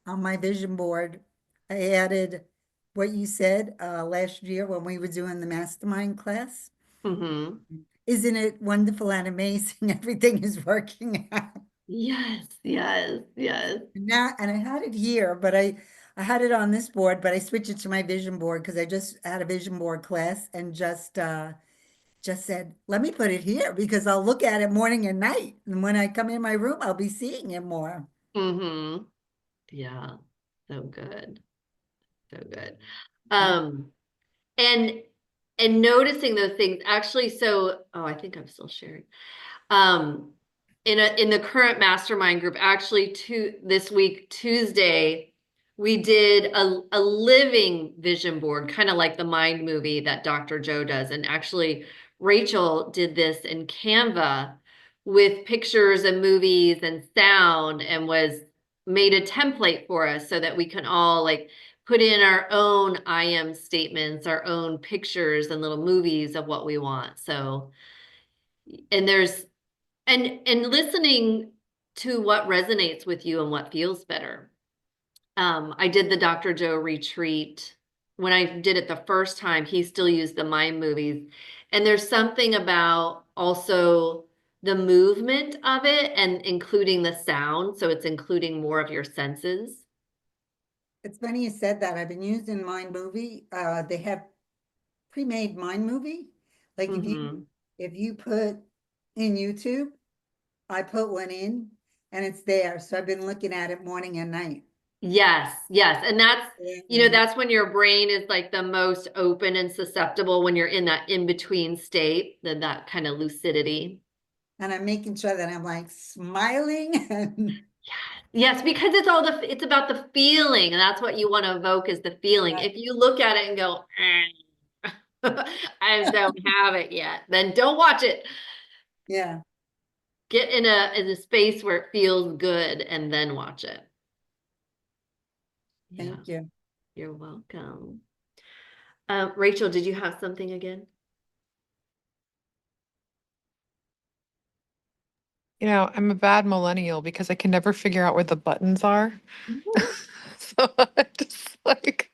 my vision board, I added what you said last year when we were doing the mastermind class.
Mm-hmm.
Isn't it wonderful and amazing? Everything is working out.
Yes, yes, yes.
Now, and I had it here, but I had it on this board, but I switched it to my vision board because I just had a vision board class and just said, let me put it here because I'll look at it morning and night. And when I come in my room, I'll be seeing it more.
Mm-hmm. Yeah. So good. So good.
And
Um, and noticing those things actually, so I think I'm still sharing. Um, in the current mastermind group, actually this week, Tuesday, we did a living vision board, kind of like the Mind movie that Dr. Joe does. And actually, Rachel did this in Canva with pictures and movies and sound, and was made a template for us so that we can all like put in our own I am statements, our own pictures and little movies of what we want. So, and there's and listening to what resonates with you and what feels better. I did the Dr. Joe retreat. When I did it the first time, he still used the mind movies. And there's something about also the movement of it and including the sound. So it's including more of your senses.
it's funny you said that. I've been using Mind Movie. They have pre-made Mind Movie. Like
Mm-hmm.
if you put in YouTube, I put one in and it's there. So I've been looking at it morning and night.
Yes, yes. And that's,
And
that's when your brain is like the most open and susceptible, when you're in that in-between state, then that kind of lucidity.
I'm making sure that I'm like smiling and
Yes, because it's about the feeling, and that's what you want to evoke, is the feeling. If you look at it and go, I don't have it yet, then don't watch it.
yeah,
Get in a space where it feels good and then watch it. Yeah,
thank you.
you're welcome. Rachel, did you have something again?
You know, I'm a bad millennial because I can never figure out where the buttons are. So I just like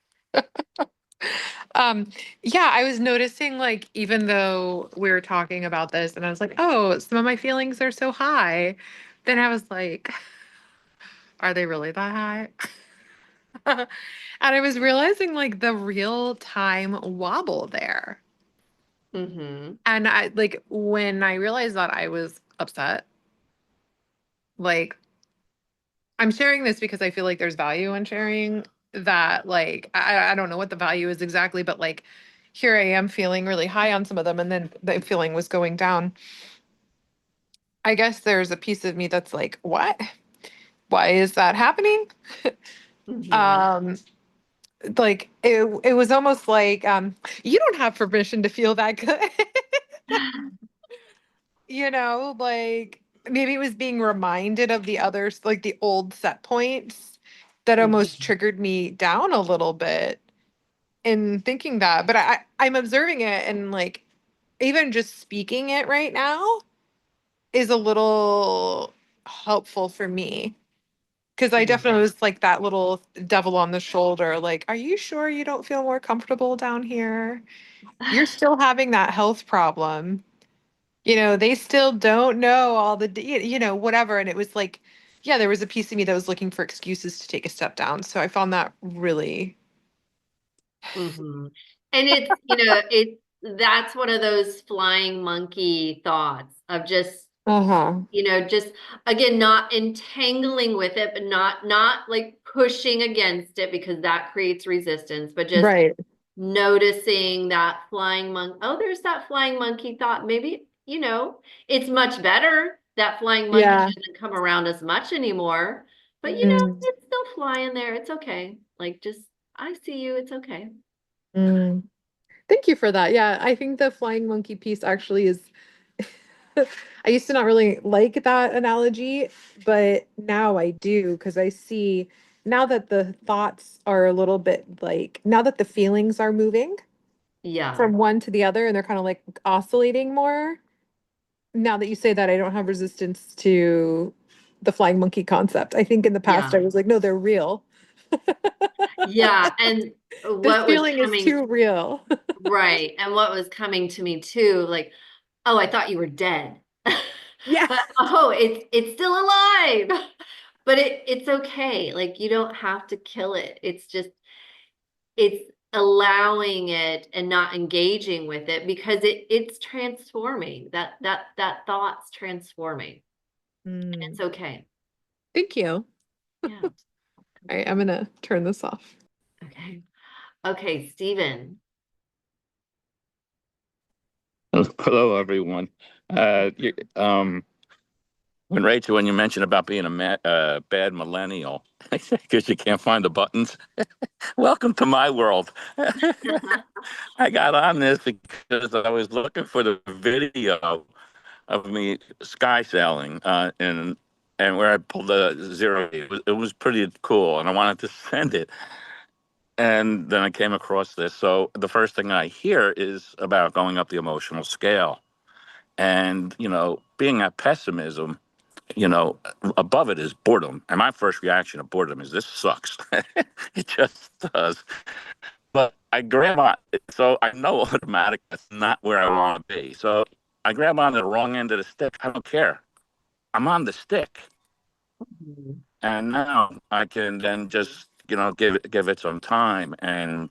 um yeah, I was noticing, like, even though we were talking about this and I was like, oh, some of my feelings are so high, then I was like, are they really that high? And I was realizing like the real time wobble there.
Mm-hmm.
And I like when I realized that, I was upset. Like, I'm sharing this because I feel like there's value in sharing that. Like, I don't know what the value is exactly, but like, here I am feeling really high on some of them, and then the feeling was going down. I guess there's a piece of me that's like, what? Why is that happening?
Mm-hmm.
Um, like it was almost like you don't have permission to feel that good. Like maybe it was being reminded of the others, like the old set points that almost triggered me down a little bit in thinking that. But I'm observing it, and like even just speaking it right now is a little helpful for me. Because I
Yeah.
definitely was like that little devil on the shoulder, like, are you sure you don't feel more comfortable down here? You're still having that health problem. They still don't know all the, whatever. And it was like, yeah, there was a piece of me that was looking for excuses to take a step down. So I found that really,
Mm-hmm. And that's one of those flying monkey thoughts of just,
uh-huh.
just again, not entangling with it, but not like pushing against it, because that creates resistance, but just
Right.
noticing that flying monkey. Oh, there's that flying monkey thought. Maybe you know, it's much better. That flying monkey
Yeah.
doesn't come around as much anymore, but you know,
Mm,
it's still flying there. It's okay. Like, just, I see you. It's okay.
mm. Thank you for that. Yeah, I think the flying monkey piece actually is I used to not really like that analogy, but now I do because I see now that the thoughts are a little bit like now that the feelings are moving
Yeah.
from one to the other and they're kind of like oscillating more. Now that you say that, I don't have resistance to the flying monkey concept. I think in the past I
Yeah.
was like, no, they're real.
Yeah. And
This
what was
feeling is
coming,
too real.
right. And what was coming to me too, like, oh, I thought you were dead.
Yeah.
But oh, it's still alive. But it's okay. Like, you don't have to kill it. It's just, it's allowing it and not engaging with it because it's transforming. That thought's transforming.
Mm,
It's okay.
thank you. All
Yeah.
right, I'm gonna turn this off.
Okay. Okay, Stephen.
Hello, everyone. When Rachel, when you mentioned about being a bad millennial because you can't find the buttons, welcome to my world. I got on this because I was looking for the video of me sky sailing, and where I pulled the zero. It was pretty cool, and I wanted to send it. And then I came across this. So the first thing I hear is about going up the emotional scale. And, being that pessimism, above it is boredom. And my first reaction to boredom is this sucks. It just does. But I grab on it. So I know automatically that's not where I want to be. So I grab on the wrong end of the stick. I don't care. I'm on the stick. And now I can then just, give it some time and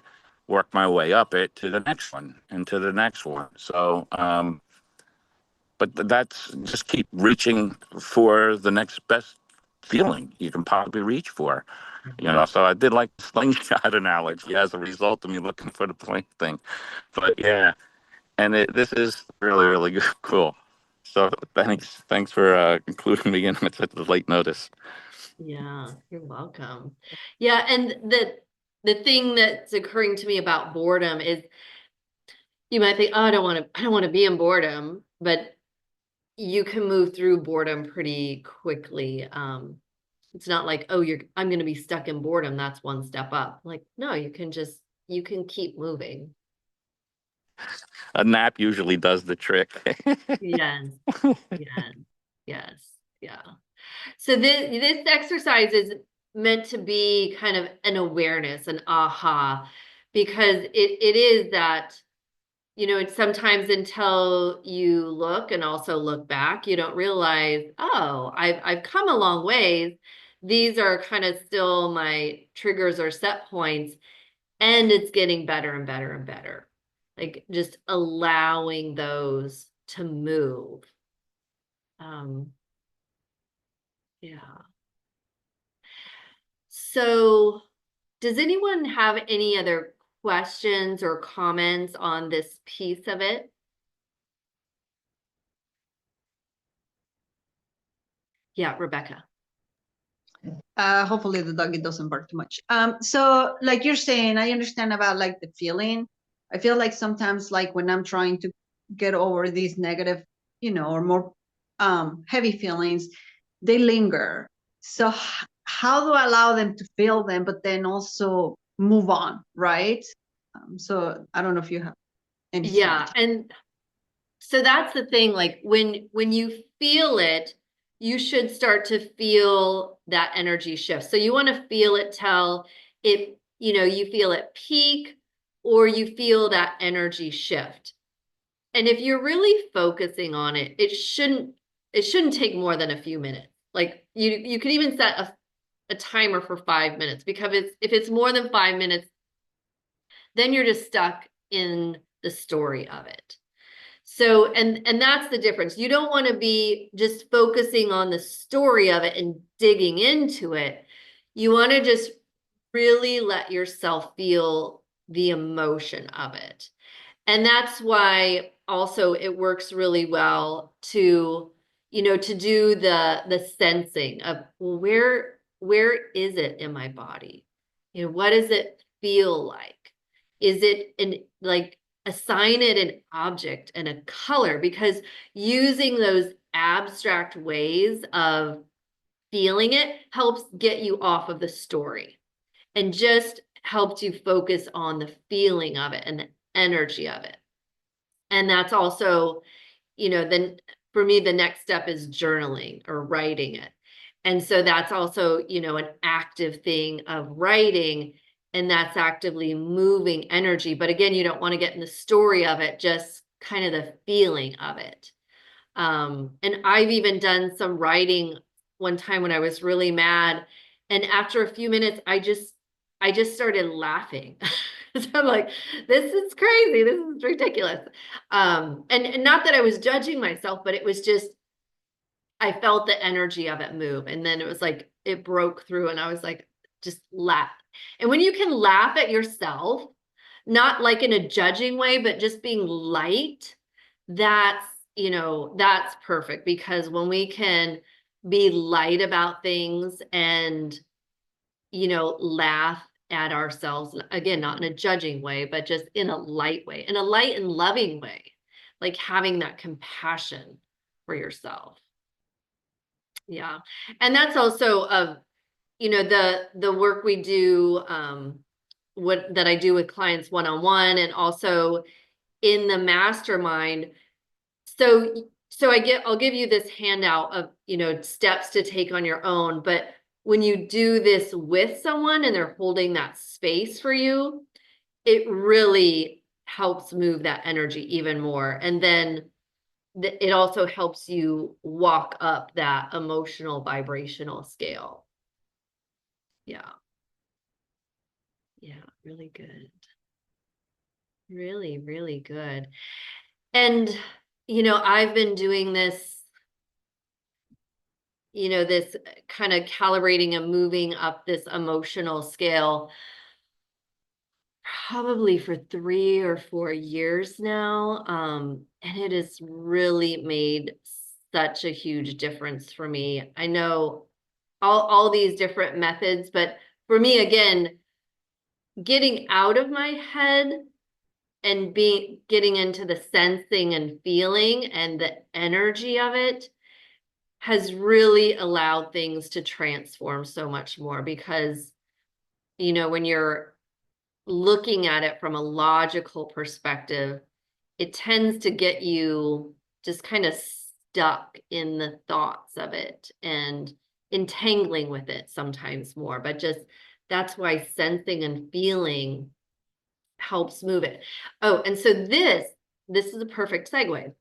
work my way up it to the next one and to the next one. So, but that's just keep reaching for the next best feeling you can possibly reach for. So I did like the slingshot analogy as a result of me looking for the plane thing. But yeah, and this is really, really cool. So thanks for including me in with such a late notice.
Yeah, you're welcome. Yeah, and the thing that's occurring to me about boredom is you might think, oh, I don't want to be in boredom, but you can move through boredom pretty quickly. It's not like, oh, I'm going to be stuck in boredom. That's one step up. Like, no, you can keep moving.
A nap usually does the trick.
Yes, yes, yes, yeah. So this exercise is meant to be kind of an awareness, an aha, because it is that, it's sometimes until you look and also look back, you don't realize, oh, I've come a long ways. These are kind of still my triggers or set points, and it's getting better and better and better. Like just allowing those to move. Um, yeah. So, does anyone have any other questions or comments on this piece of it? Yeah, Rebecca.
Hopefully the doggy doesn't bark too much. So like you're saying, I understand about like the feeling. I feel like sometimes like when I'm trying to get over these negative, or more heavy feelings, they linger. So how do I allow them to feel them, but then also move on, right? So I don't know if you have any
Yeah,
strategy.
and so that's the thing, like when you feel it, you should start to feel that energy shift. So you want to feel it till it, you feel it peak or you feel that energy shift. And if you're really focusing on it, it shouldn't take more than a few minutes. Like you could even set a timer for 5 minutes because if it's more than 5 minutes, then you're just stuck in the story of it. So, and that's the difference. You don't want to be just focusing on the story of it and digging into it. You want to just really let yourself feel the emotion of it. And that's why also it works really well to, you know, to do the sensing of, well, where is it in my body? You know, what does it feel like? Is it like assign it an object and a color, because using those abstract ways of feeling it helps get you off of the story and just helps you focus on the feeling of it and the energy of it. And that's also, you know, then for me, the next step is journaling or writing it. And so that's also, you know, an active thing of writing, and that's actively moving energy. But again, you don't want to get in the story of it, just kind of the feeling of it. And I've even done some writing one time when I was really mad. And after a few minutes, I just started laughing. So I'm like, this is crazy. This is ridiculous. And not that I was judging myself, but it was just, I felt the energy of it move. And then it was like, it broke through and I was like, just laugh. And when you can laugh at yourself, not like in a judging way, but just being light, that's, you know, that's perfect, because when we can be light about things and, you know, laugh at ourselves, again, not in a judging way, but just in a light way, in a light and loving way, like having that compassion for yourself. Yeah. And that's also of, you know, the work we do, what that I do with clients one-on-one, and also in the mastermind. So I'll give you this handout of, you know, steps to take on your own, but when you do this with someone and they're holding that space for you, it really helps move that energy even more. And then it also helps you walk up that emotional vibrational scale. Yeah. Yeah, really good. Really, really good. And, you know, I've been doing this, you know, this kind of calibrating and moving up this emotional scale probably for 3 or 4 years now. And it has really made such a huge difference for me. I know all these different methods, but for me, again, getting out of my head and getting into the sensing and feeling and the energy of it has really allowed things to transform so much more, because, you know, when you're looking at it from a logical perspective, it tends to get you just kind of stuck in the thoughts of it and entangling with it sometimes more. But just that's why sensing and feeling helps move it. Oh, and so this is a perfect segue,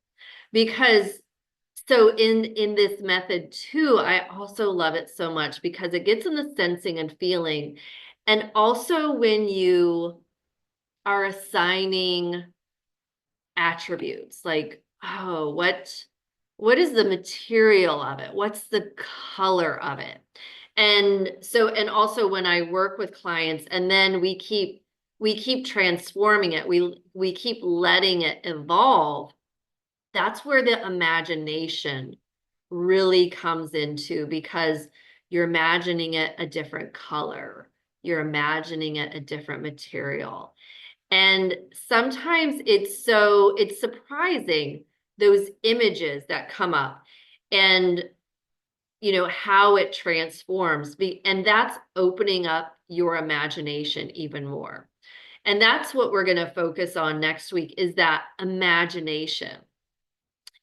because so in this method too, I also love it so much because it gets in the sensing and feeling. And also when you are assigning attributes, like, oh, what is the material of it? What's the color of it? And so, and also when I work with clients and then we keep transforming it, we keep letting it evolve. That's where the imagination really comes into, because you're imagining it a different color, you're imagining it a different material. And sometimes it's surprising, those images that come up and, you know, how it transforms. And that's opening up your imagination even more. And that's what we're going to focus on next week, is that imagination.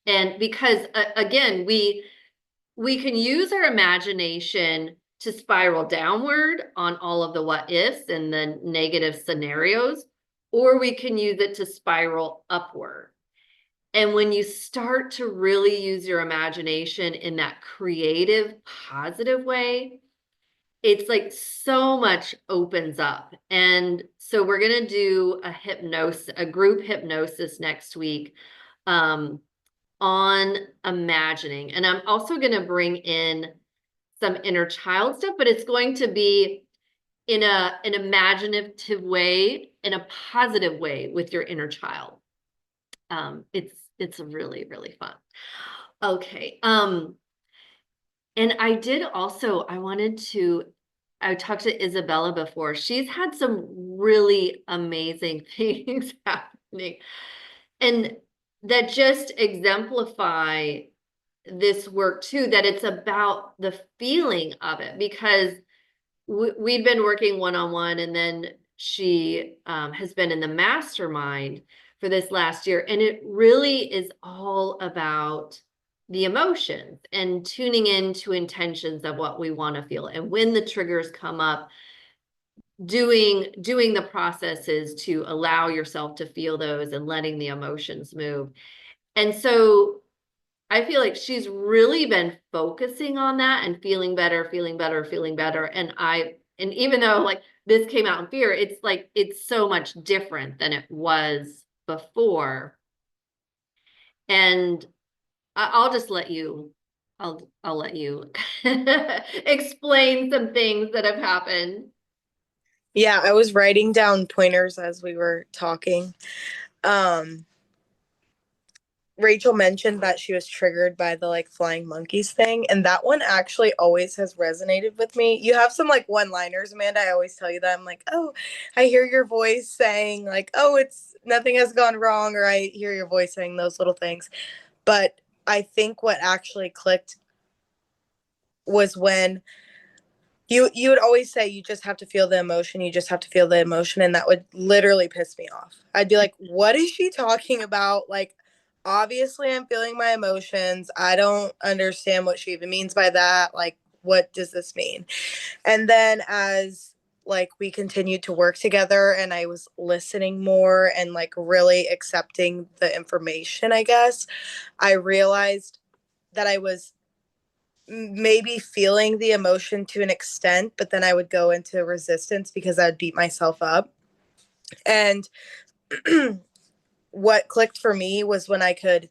And because again, we can use our imagination to spiral downward on all of the what ifs and the negative scenarios, or we can use it to spiral upward. And when you start to really use your imagination in that creative, positive way, it's like so much opens up. And so we're going to do a group hypnosis next week on imagining. And I'm also going to bring in some inner child stuff, but it's going to be in an imaginative way, in a positive way with your inner child. It's really, really fun. Okay. And I talked to Isabella before. She's had some really amazing things happening, and that just exemplify this work too, that it's about the feeling of it, because we've been working one-on-one, and then she has been in the mastermind for this last year, and it really is all about the emotions and tuning into intentions of what we want to feel, and when the triggers come up, doing the processes to allow yourself to feel those and letting the emotions move. And so I feel like she's really been focusing on that and feeling better, feeling better, feeling better. And even though like this came out in fear, it's like it's so much different than it was before. And I'll just let you, I'll let you explain some things that have happened.
Yeah, I was writing down pointers as we were talking. Rachel mentioned that she was triggered by the like flying monkeys thing, and that one actually always has resonated with me. You have some like one-liners, Amanda. I always tell you that. I'm like, oh, I hear your voice saying like, oh, it's nothing has gone wrong, or I hear your voice saying those little things. But I think what actually clicked was when you would always say you just have to feel the emotion, you just have to feel the emotion, and that would literally piss me off. I'd be like, what is she talking about? Like, obviously I'm feeling my emotions. I don't understand what she even means by that. Like, what does this mean? And then as like we continued to work together and I was listening more and like really accepting the information, I guess, I realized that I was maybe feeling the emotion to an extent, but then I would go into resistance because I would beat myself up. And what clicked for me was when I could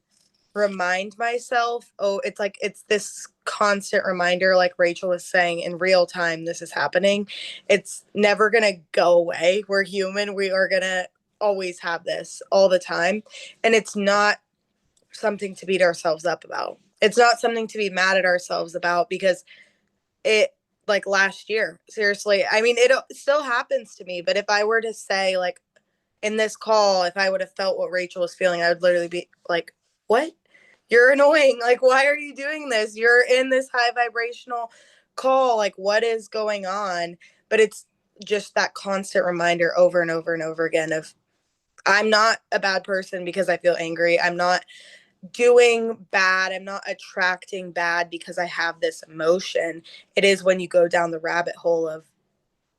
remind myself, oh, it's like it's this constant reminder, like Rachel was saying, in real time, this is happening. It's never going to go away. We're human. We are going to always have this all the time. And it's not something to beat ourselves up about. It's not something to be mad at ourselves about because it like last year, seriously, I mean it still happens to me, but if I were to say like in this call, if I would have felt what Rachel was feeling, I would literally be like, what, you're annoying, like why are you doing this, you're in this high vibrational call, like what is going on? But it's just that constant reminder over and over and over again of I'm not a bad person because I feel angry, I'm not doing bad, I'm not attracting bad because I have this emotion. It is when you go down the rabbit hole of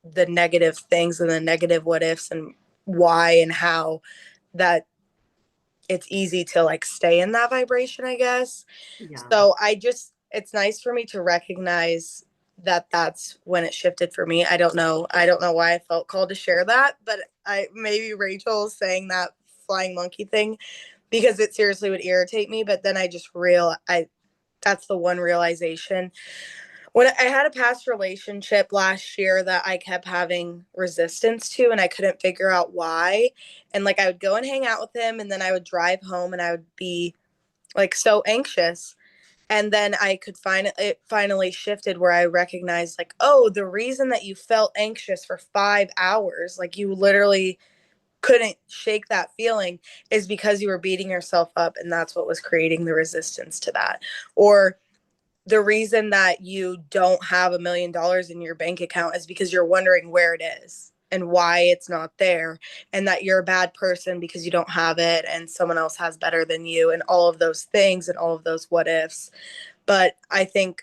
the negative things and the negative what ifs and why and how, that it's easy to like stay in that vibration, I guess.
Yeah.
So it's nice for me to recognize that that's when it shifted for me. I don't know why I felt called to share that, but I maybe Rachel saying that flying monkey thing because it seriously would irritate me. But then I just that's the one realization. When I had a past relationship last year that I kept having resistance to and I couldn't figure out why. And like I would go and hang out with him and then I would drive home and I would be like so anxious. And then I could find it finally shifted where I recognized like, oh, the reason that you felt anxious for 5 hours, like you literally couldn't shake that feeling, is because you were beating yourself up and that's what was creating the resistance to that. Or the reason that you don't have $1 million in your bank account is because you're wondering where it is and why it's not there, and that you're a bad person because you don't have it and someone else has better than you, and all of those things and all of those what ifs. But I think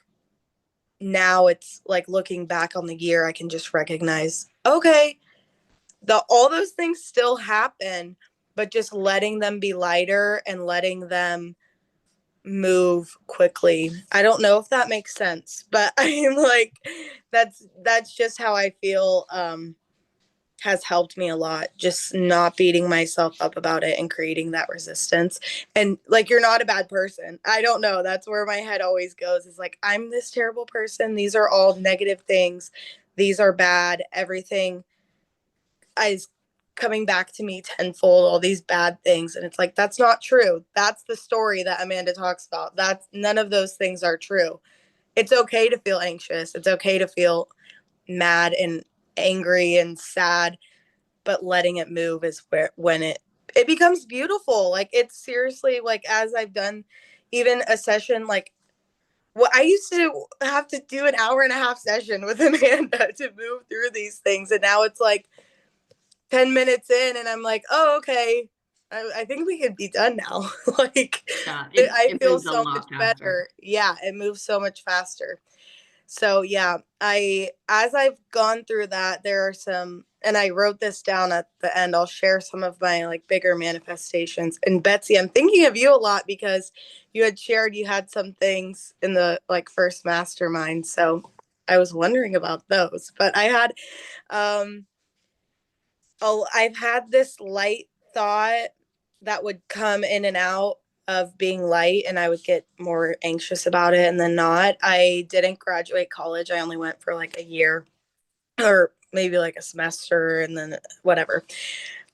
now it's like looking back on the year, I can just recognize, okay, all those things still happen, but just letting them be lighter and letting them move quickly. I don't know if that makes sense, but I'm like that's just how I feel has helped me a lot, just not beating myself up about it and creating that resistance. And like you're not a bad person. I don't know, that's where my head always goes, is like I'm this terrible person. These are all negative things. These are bad. Everything is coming back to me tenfold, all these bad things. And it's like, that's not true. That's the story that Amanda talks about. That's none of those things are true. It's okay to feel anxious. It's okay to feel mad and angry and sad, but letting it move is when it becomes beautiful. Like, it's seriously, like, as I've done even a session, like, well, I used to have to do an hour and a half session with Amanda to move through these things. And now it's like 10 minutes in and I'm like, oh, okay. I think we could be done now. Like,
Yeah,
I
it
feel
moves a
so much
lot faster.
better. Yeah, it moves so much faster. So yeah, as I've gone through that, there are some, and I wrote this down at the end. I'll share some of my like bigger manifestations. And Betsy, I'm thinking of you a lot because you had shared you had some things in the like first mastermind. So I was wondering about those. But I had I've had this light thought that would come in and out of being light, and I would get more anxious about it and then not. I didn't graduate college. I only went for like a year or maybe like a semester and then whatever.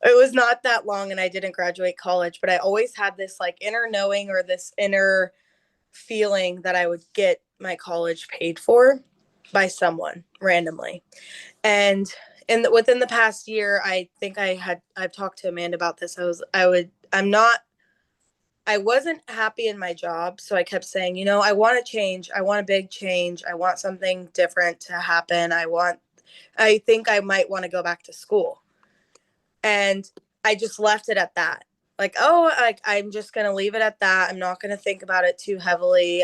It was not that long and I didn't graduate college, but I always had this like inner knowing or this inner feeling that I would get my college paid for by someone randomly. And within the past year, I think I've talked to Amanda about this. I wasn't happy in my job. So I kept saying, I want to change. I want a big change. I want something different to happen. I think I might want to go back to school. And I just left it at that. Like, oh, I'm just going to leave it at that. I'm not going to think about it too heavily.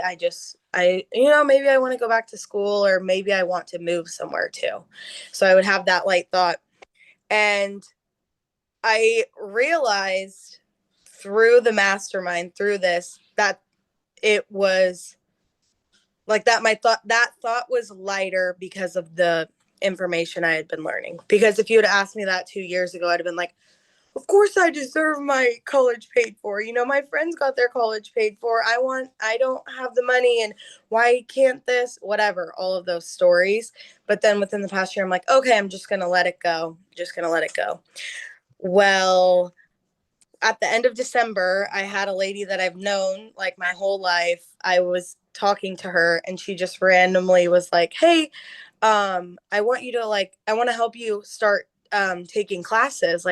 Maybe I want to go back to school or maybe I want to move somewhere too. So I would have that light thought. And I realized through the mastermind, through this, that it was like that. That thought was lighter because of the information I had been learning. Because if you had asked me that 2 years ago, I'd have been like, of course I deserve my college paid for. My friends got their college paid for. I don't have the money and why can't this? Whatever, all of those stories. But then within the past year, I'm like, okay, I'm just going to let it go. Just going to let it go. Well, at the end of December, I had a lady that I've known like my whole life. I was talking to her and she just randomly was like, hey, I want you to I want to help you start taking classes.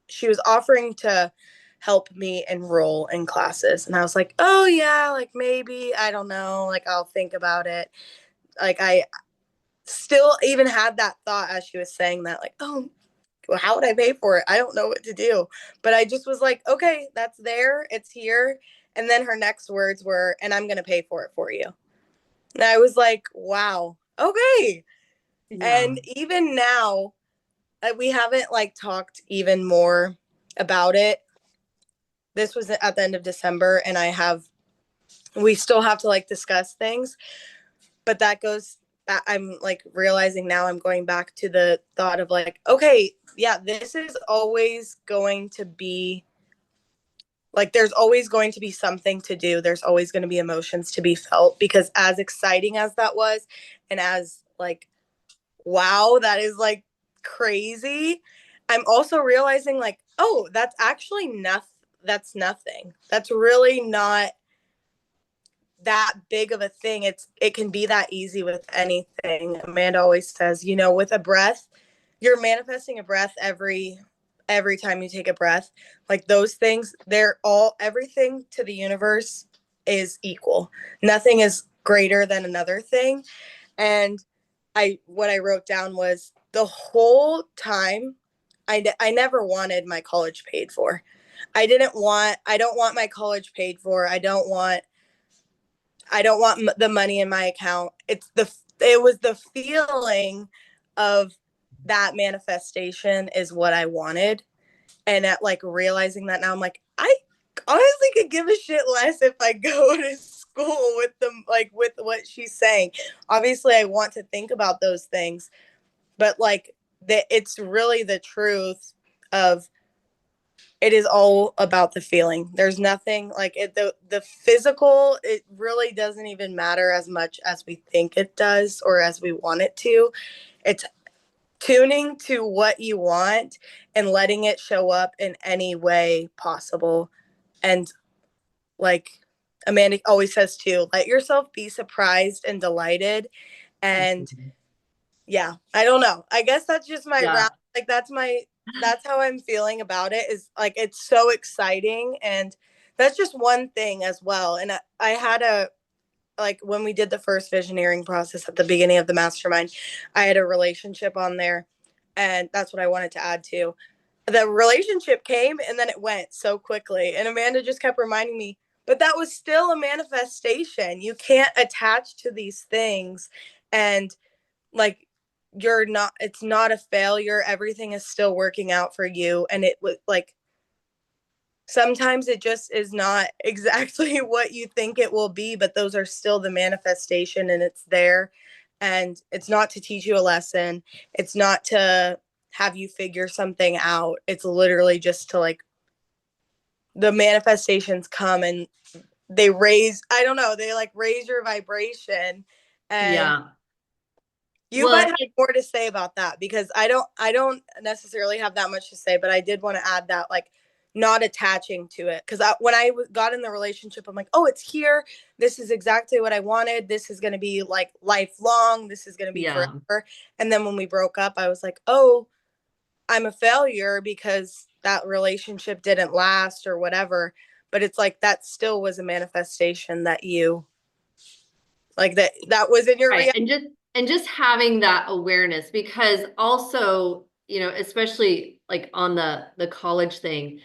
She was offering to help me enroll in classes. And I was like, oh yeah, like maybe, I don't know, like I'll think about it. Like I still even had that thought as she was saying that, like, oh, well, how would I pay for it? I don't know what to do. But I just was like, okay, that's there, it's here. And then her next words were, and I'm going to pay for it for you. And I was like, wow, okay.
Yeah.
And even now, we haven't like talked even more about it. This was at the end of December and we still have to like discuss things, but I'm like realizing now I'm going back to the thought of like, okay, yeah, this is always going to be like, there's always going to be something to do. There's always going to be emotions to be felt because as exciting as that was, and as like, wow, that is like crazy. I'm also realizing like, oh, that's actually nothing. That's nothing. That's really not that big of a thing. It can be that easy with anything. Amanda always says, with a breath, you're manifesting a breath every time you take a breath. Like those things, everything to the universe is equal. Nothing is greater than another thing. And what I wrote down was the whole time I never wanted my college paid for. I don't want my college paid for. I don't want the money in my account. It was the feeling of that manifestation is what I wanted. And at like realizing that now, I'm like, I honestly could give a shit less if I go to school with them, like with what she's saying. Obviously, I want to think about those things, but like it's really the truth of it is all about the feeling. There's nothing like it. The physical, it really doesn't even matter as much as we think it does or as we want it to. It's tuning to what you want and letting it show up in any way possible. And like Amanda always says too, let yourself be surprised and delighted. And yeah, I don't know. I guess that's just my
Yeah.
route. Like that's how I'm feeling about it, is like it's so exciting. And that's just one thing as well. And I had a, like when we did the first visioneering process at the beginning of the mastermind, I had a relationship on there, and that's what I wanted to add to. The relationship came and then it went so quickly, and Amanda just kept reminding me, but that was still a manifestation. You can't attach to these things, and like you're not, it's not a failure. Everything is still working out for you. And it was like, sometimes it just is not exactly what you think it will be, but those are still the manifestation, and it's there. And it's not to teach you a lesson. It's not to have you figure something out. It's literally just to like, the manifestations come and they raise, I don't know, they like raise your vibration. And
Yeah.
you
Well,
might have more to say about that, because I don't necessarily have that much to say, but I did want to add that, like, not attaching to it. Because when I got in the relationship, I'm like, oh, it's here. This is exactly what I wanted. This is going to be like lifelong. This is going to be
yeah.
forever. And then when we broke up, I was like, oh, I'm a failure because that relationship didn't last or whatever. But it's like that still was a manifestation that you, like, that was in your
Right.
reality.
And just having that awareness, because also, you know, especially like on the college thing,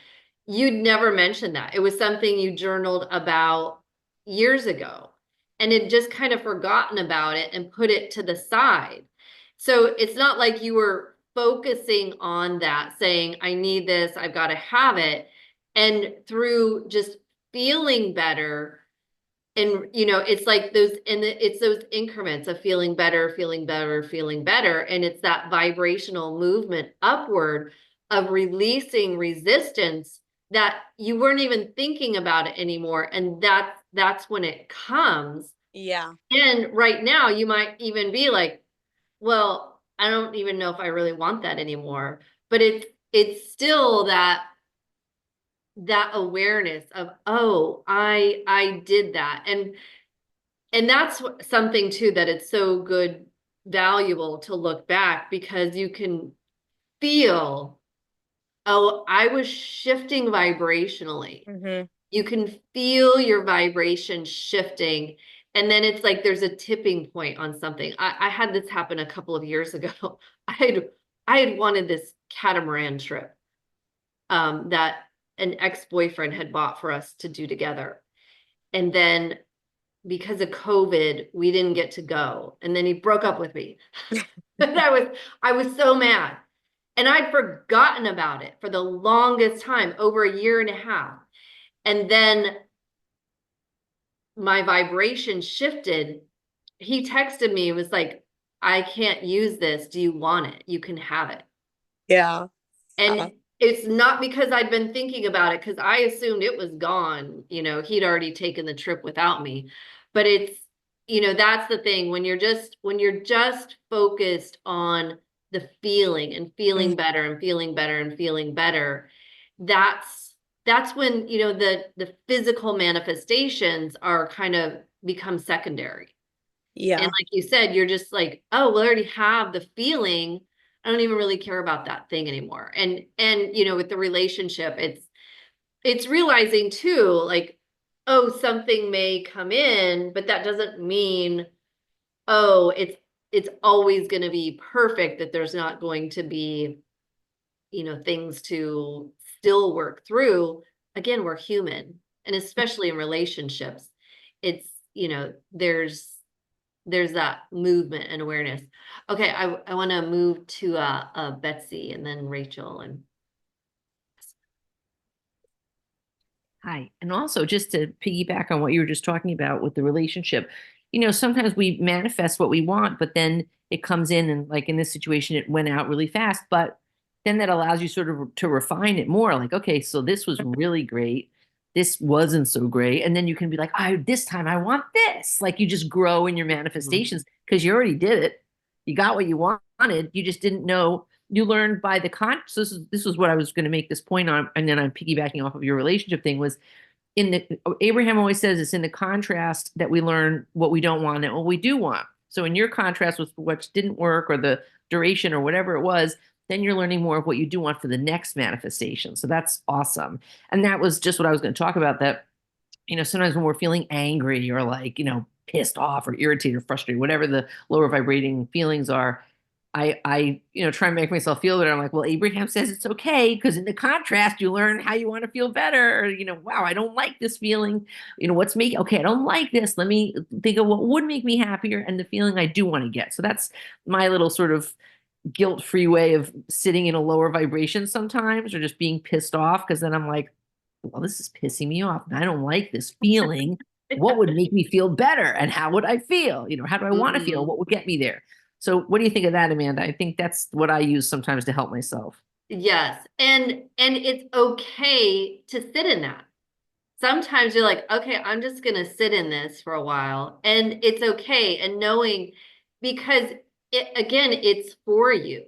you'd never mentioned that. It was something you journaled about years ago, and had just kind of forgotten about it and put it to the side. So it's not like you were focusing on that, saying, I need this, I've got to have it. And through just feeling better, and you know, it's like those, and it's those increments of feeling better, feeling better, feeling better. And it's that vibrational movement upward of releasing resistance that you weren't even thinking about it anymore. And that's when it comes.
Yeah.
And right now you might even be like, well, I don't even know if I really want that anymore. But it's still that awareness of, oh, I did that. And that's something too, that it's so good, valuable to look back, because you can feel, oh, I was shifting vibrationally.
Mm-hmm.
You can feel your vibration shifting. And then it's like there's a tipping point on something. I had this happen a couple of years ago. I had wanted this catamaran trip that an ex-boyfriend had bought for us to do together. And then because of COVID, we didn't get to go. And then he broke up with me. And I was so mad. And I'd forgotten about it for the longest time, over a year and a half. And then my vibration shifted. He texted me, it was like, I can't use this. Do you want it? You can have it.
Yeah.
And it's not because I'd been thinking about it, because I assumed it was gone. You know, he'd already taken the trip without me. But it's, you know, that's the thing, when you're just focused on the feeling and feeling better and feeling better and feeling better, that's when, you know, the physical manifestations are kind of become secondary.
Yeah.
And like you said, you're just like, oh, well, I already have the feeling. I don't even really care about that thing anymore. And you know, with the relationship, it's realizing too, like, oh, something may come in, but that doesn't mean, oh, it's always going to be perfect, that there's not going to be, you know, things to still work through. Again, we're human, and especially in relationships, it's, you know, there's that movement and awareness. Okay, I want to move to Betsy and then Rachel. And
Hi. And also, just to piggyback on what you were just talking about with the relationship, you know, sometimes we manifest what we want, but then it comes in, and like in this situation, it went out really fast, but then that allows you sort of to refine it more. Like, okay, so this was really great. This wasn't so great. And then you can be like, this time I want this. Like, you just grow in your manifestations because you already did it. You got what you wanted. wanted. You just didn't know. You learned by the so this was what I was going to make this point on, and then I'm piggybacking off of your relationship thing was in the Abraham always says it's in the contrast that we learn what we don't want and what we do want. So in your contrast with what didn't work or the duration or whatever it was, then you're learning more of what you do want for the next manifestation. So that's awesome. And that was just what I was going to talk about, that sometimes when we're feeling angry or like, pissed off or irritated or frustrated, whatever the lower vibrating feelings are, I try and make myself feel better. I'm like, well, Abraham says it's okay because in the contrast, you learn how you want to feel better. Or, wow, I don't like this feeling. What's making, okay, I don't like this. Let me think of what would make me happier and the feeling I do want to get. So that's my little sort of guilt-free way of sitting in a lower vibration sometimes, or just being pissed off. Cause then I'm like, well, this is pissing me off. And I don't like this feeling. What would make me feel better? And how would I feel? How do I want to feel? What would get me there? So what do you think of that, Amanda? I think that's what I use sometimes to help myself.
Yes. And it's okay to sit in that. Sometimes you're like, okay, I'm just going to sit in this for a while, and it's okay. And knowing, because it's for you.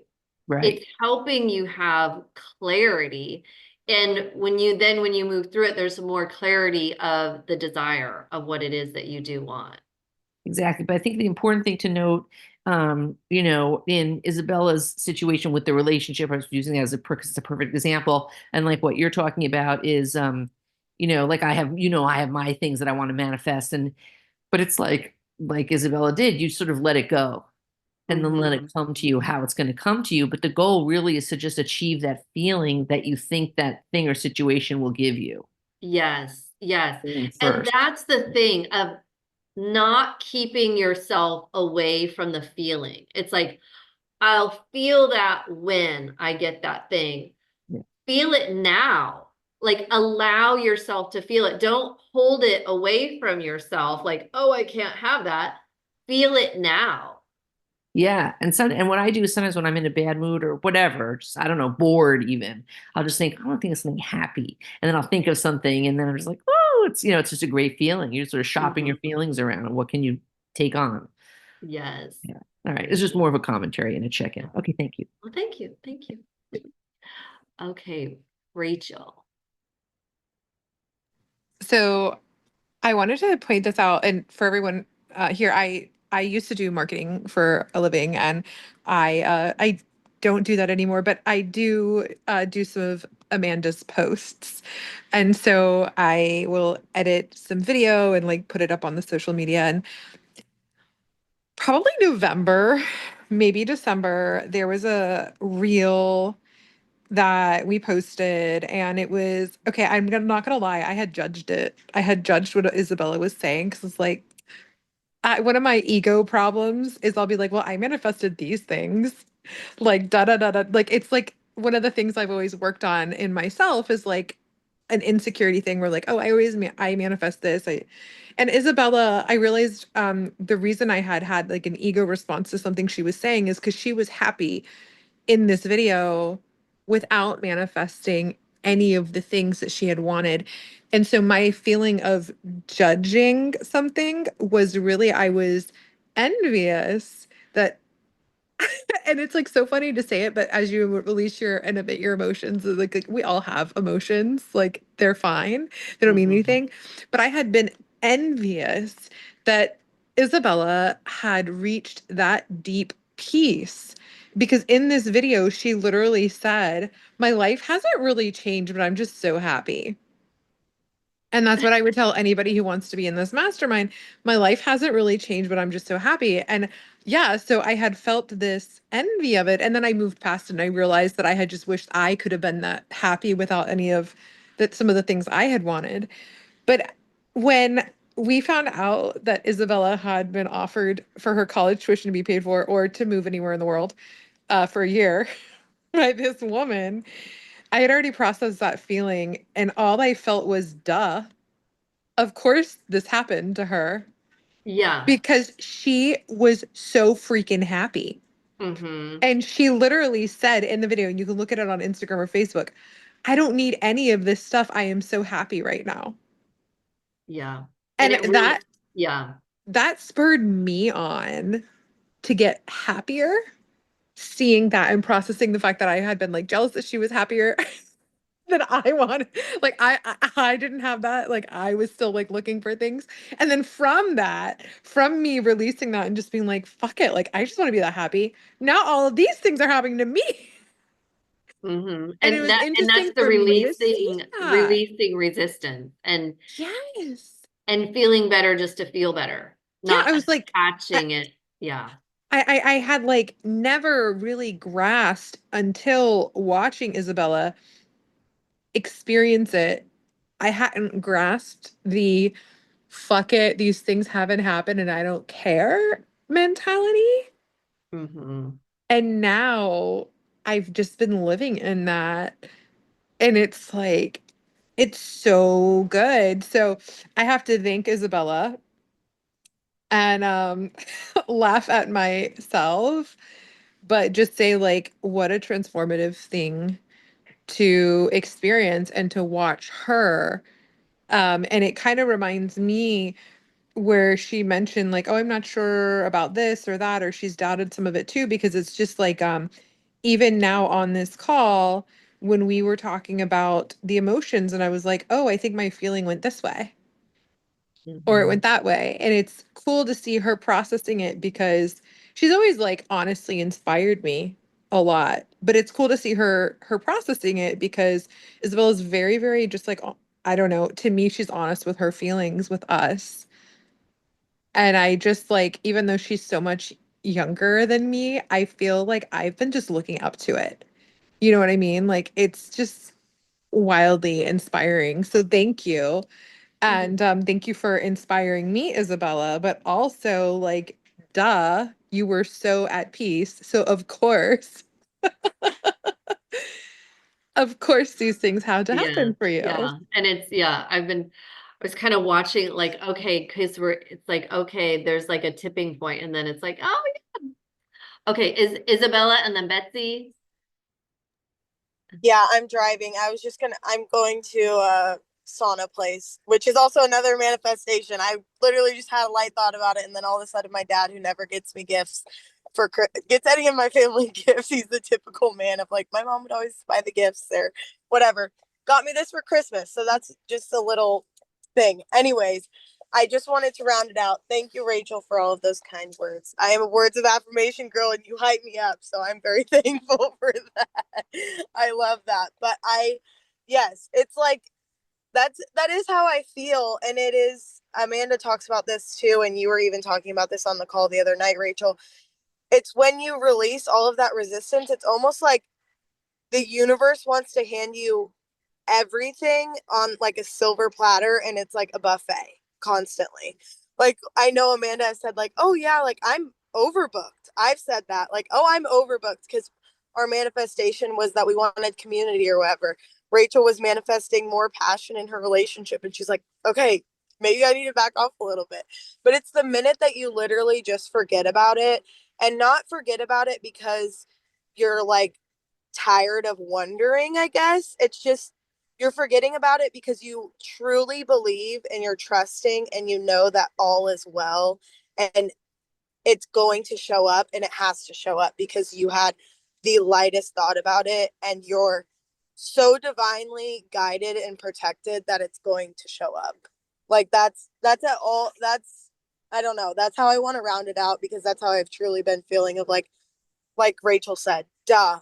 Right.
It's helping you have clarity. And when you move through it, there's more clarity of the desire of what it is that you do want.
Exactly. But I think the important thing to note, in Isabella's situation with the relationship, I was using that as it's a perfect example. And like what you're talking about is, like I have my things that I want to manifest. But it's like Isabella did, you sort of let it go and then let it come to you how it's going to come to you. But the goal really is to just achieve that feeling that you think that thing or situation will give you.
Yes. Yes. And
First.
that's the thing of not keeping yourself away from the feeling. It's like, I'll feel that when I get that thing.
Yeah.
Feel it now. Like, allow yourself to feel it. Don't hold it away from yourself. Like, oh, I can't have that. Feel it now.
Yeah. And what I do is sometimes when I'm in a bad mood or whatever, just, I don't know, bored even, I'll just think, I want to think of something happy. And then I'll think of something and then I'm just like, oh, it's just a great feeling. You're sort of shopping your feelings around and what can you take on?
Yes.
Yeah. All right. It's just more of a commentary and a check-in. Okay. Thank you.
Well, thank you. Thank you. Okay, Rachel.
So I wanted to point this out, and for everyone here, I used to do marketing for a living, and I don't do that anymore, but I do do some of Amanda's posts, and so I will edit some video and like put it up on the social media. And probably November, maybe December, there was a reel that we posted, and it was okay. Not gonna lie, I had judged it. I had judged what Isabella was saying because it's like one of my ego problems is I'll be like, well, I manifested these things, like da da da da. Like it's like one of the things I've always worked on in myself is like an insecurity thing where like, oh, I manifest this. And Isabella, I realized the reason I had like an ego response to something she was saying is because she was happy in this video without manifesting any of the things that she had wanted. And so my feeling of judging something was really, I was envious that, and it's like so funny to say it, but as you release your and admit your emotions, like we all have emotions, like they're fine, they don't mean anything. But I had been envious that Isabella had reached that deep peace because in this video, she literally said, my life hasn't really changed, but I'm just so happy. And that's what I would tell anybody who wants to be in this mastermind. My life hasn't really changed, but I'm just so happy. And yeah, so I had felt this envy of it. And then I moved past it and I realized that I had just wished I could have been that happy without any of that, some of the things I had wanted. But when we found out that Isabella had been offered for her college tuition to be paid for or to move anywhere in the world for a year by this woman, I had already processed that feeling. And all I felt was, duh, of course this happened to her.
Yeah.
Because she was so freaking happy. And she literally said in the video, and you can look at it on Instagram or Facebook, I don't need any of this stuff. I am so happy right now.
Yeah.
And
it really, yeah.
that spurred me on to get happier seeing that and processing the fact that I had been like jealous that she was happier than I wanted. Like I didn't have that. Like I was still like looking for things. And then from that, from me releasing that and just being like, fuck it, like I just want to be that happy. Now all of these things are happening to me. And it was
And that's
interesting
the
for me to see that.
releasing resistance
Yes.
and feeling better just to feel better,
Yeah,
not
I was like,
attaching it. Yeah.
I had like never really grasped until watching Isabella experience it. I hadn't grasped the fuck it, these things haven't happened and I don't care mentality.
Hmm.
And now I've just been living in that. And it's like, it's so good. So I have to thank Isabella and laugh at myself, but just say like what a transformative thing to experience and to watch her. And it kind of reminds me where she mentioned like, oh, I'm not sure about this or that, or she's doubted some of it too, because it's just like even now on this call, when we were talking about the emotions, and I was like, oh, I think my feeling went this way or it
Hmm.
went that way. And it's cool to see her processing it because she's always like honestly inspired me a lot. But it's cool to see her processing it because Isabella's very, very just like I don't know, to me, she's honest with her feelings with us. And I just like, even though she's so much younger than me, I feel like I've been just looking up to it. You know what I mean? Like it's just wildly inspiring. So thank you. And thank you for inspiring me, Isabella, but also like, duh, you were so at peace. So of course these things had to
Yeah.
happen for you.
Yeah. And I was kind of watching like, okay, because it's like, okay, there's like a tipping point, and then it's like, oh, yeah. Okay, is Isabella and then Betsy?
Yeah, I'm driving. I'm going to a sauna place, which is also another manifestation. I literally just had a light thought about it, and then all of a sudden, my dad, who never gets me gifts gets any of my family gifts. He's the typical man of like, my mom would always buy the gifts or whatever. Got me this for Christmas. So that's just a little thing. Anyways, I just wanted to round it out. Thank you, Rachel, for all of those kind words. I am a words of affirmation girl and you hype me up. So I'm very thankful for that. I love that. But yes, it's like, that is how I feel. And it is, Amanda talks about this too. And you were even talking about this on the call the other night, Rachel. It's when you release all of that resistance, it's almost like the universe wants to hand you everything on like a silver platter and it's like a buffet constantly. Like I know Amanda has said like, "Oh yeah, like I'm overbooked." I've said that like, "Oh, I'm overbooked" because our manifestation was that we wanted community or whatever. Rachel was manifesting more passion in her relationship and she's like, "Okay, maybe I need to back off a little bit." But it's the minute that you literally just forget about it and not forget about it because you're like tired of wondering, I guess. It's just you're forgetting about it because you truly believe and you're trusting and you know that all is well and it's going to show up and it has to show up because you had the lightest thought about it and you're so divinely guided and protected that it's going to show up. Like that's at all that's I don't know. That's how I want to round it out because that's how I've truly been feeling of like Rachel said, duh,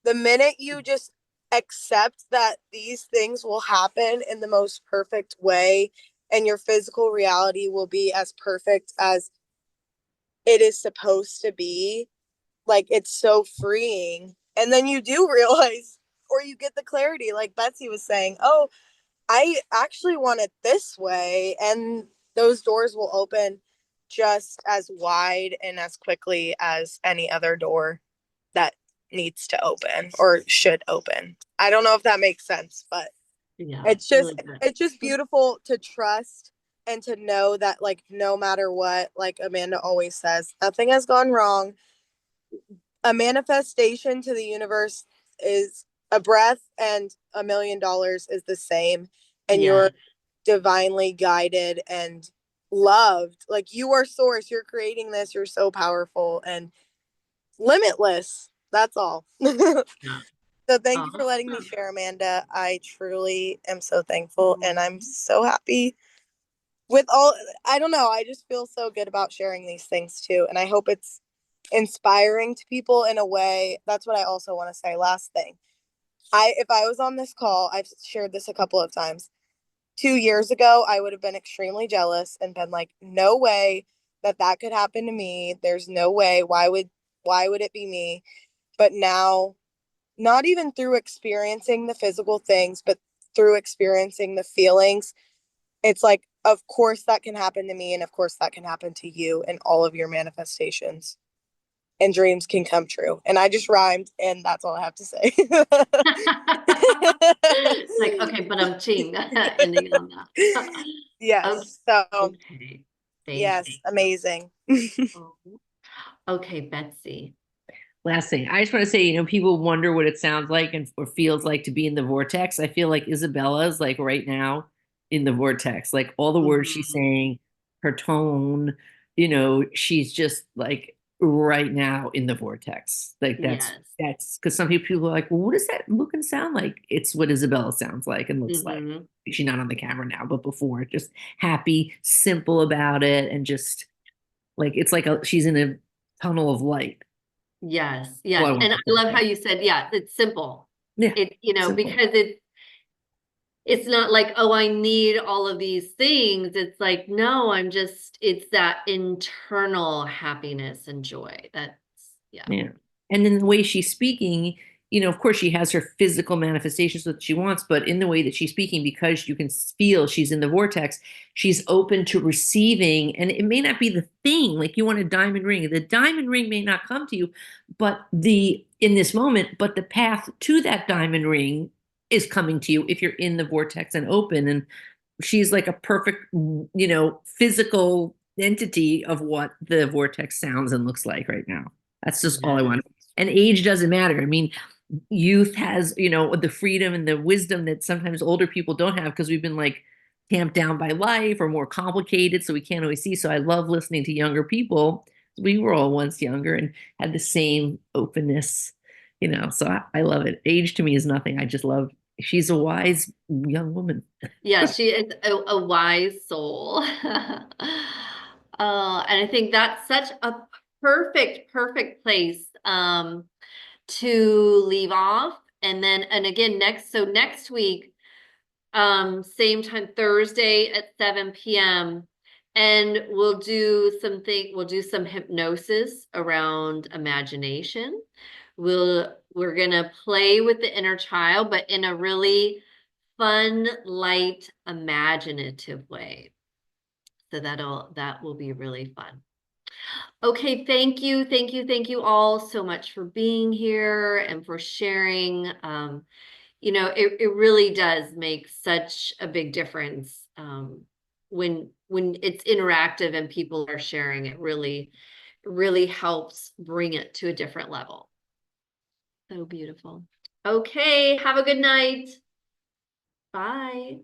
the minute you just accept that these things will happen in the most perfect way and your physical reality will be as perfect as it is supposed to be, like it's so freeing. And then you do realize, or you get the clarity, like Betsy was saying, oh, I actually want it this way. And those doors will open just as wide and as quickly as any other door that needs to open or should open. I don't know if that makes sense, but
Yeah,
it's just
really good.
it's just beautiful to trust and to know that like no matter what, like Amanda always says, nothing has gone wrong. A manifestation to the universe is a breath and $1 million is the same and
Yeah.
you're divinely guided and loved. Like you are source, you're creating this, you're so powerful and limitless. That's all.
Yeah.
So thank you for letting me share, Amanda. I truly am so thankful, and I'm so happy with all. I don't know. I just feel so good about sharing these things too, and I hope it's inspiring to people in a way. That's what I also want to say. Last thing, if I was on this call, I've shared this a couple of times. 2 years ago, I would have been extremely jealous and been like, no way that could happen to me. There's no way. Why would it be me? But now, not even through experiencing the physical things, but through experiencing the feelings, it's like, of course that can happen to me, and of course that can happen to you, and all of your manifestations and dreams can come true. And I just rhymed, and that's all I have to say.
Like, okay, but I'm ching ending on that.
Yes. So
Okay. Thank
yes,
you.
amazing.
Okay, Betsy.
Last thing, I just want to say, people wonder what it sounds like and or feels like to be in the vortex. I feel like Isabella is like right now in the vortex, like all the words she's saying, her tone, she's just like right now in the vortex. Like that's
Yes.
because some people are like, well, what does that look and sound like? It's what Isabella sounds like and looks like. She's not on the camera now, but before, just happy, simple about it, and just like it's like she's in a tunnel of light.
Yes,
Well, I
yes.
want
And I
to
love how
say.
you said, yeah, it's simple.
Yeah, simple.
Because it's not like, oh, I need all of these things. It's like, no, it's that internal happiness and joy. Yeah.
And then the way she's speaking, of course she has her physical manifestations that she wants, but in the way that she's speaking, because you can feel she's in the vortex, she's open to receiving. And it may not be the thing, like you want a diamond ring. The diamond ring may not come to you, but in this moment, but the path to that diamond ring is coming to you if you're in the vortex and open. And she's like a perfect, physical entity of what the vortex sounds and looks like right now. That's just all I want. And age doesn't matter. I mean, youth has, the freedom and the wisdom that sometimes older people don't have because we've been like tamped down by life or more complicated. So we can't always see. So I love listening to younger people. We were all once younger and had the same openness, so I love it. Age to me is nothing. I just love, she's a wise young woman.
Yeah, she is a wise soul. And I think that's such a perfect place to leave off. And again, next week, same time, Thursday at 7 p.m. And we'll do some hypnosis around imagination. We're gonna play with the inner child, but in a really fun, light, imaginative way. So that will be really fun. Okay, thank you all so much for being here and for sharing. It really does make such a big difference when it's interactive and people are sharing. It really helps bring it to a different level. So beautiful. Okay, have a good night. Bye.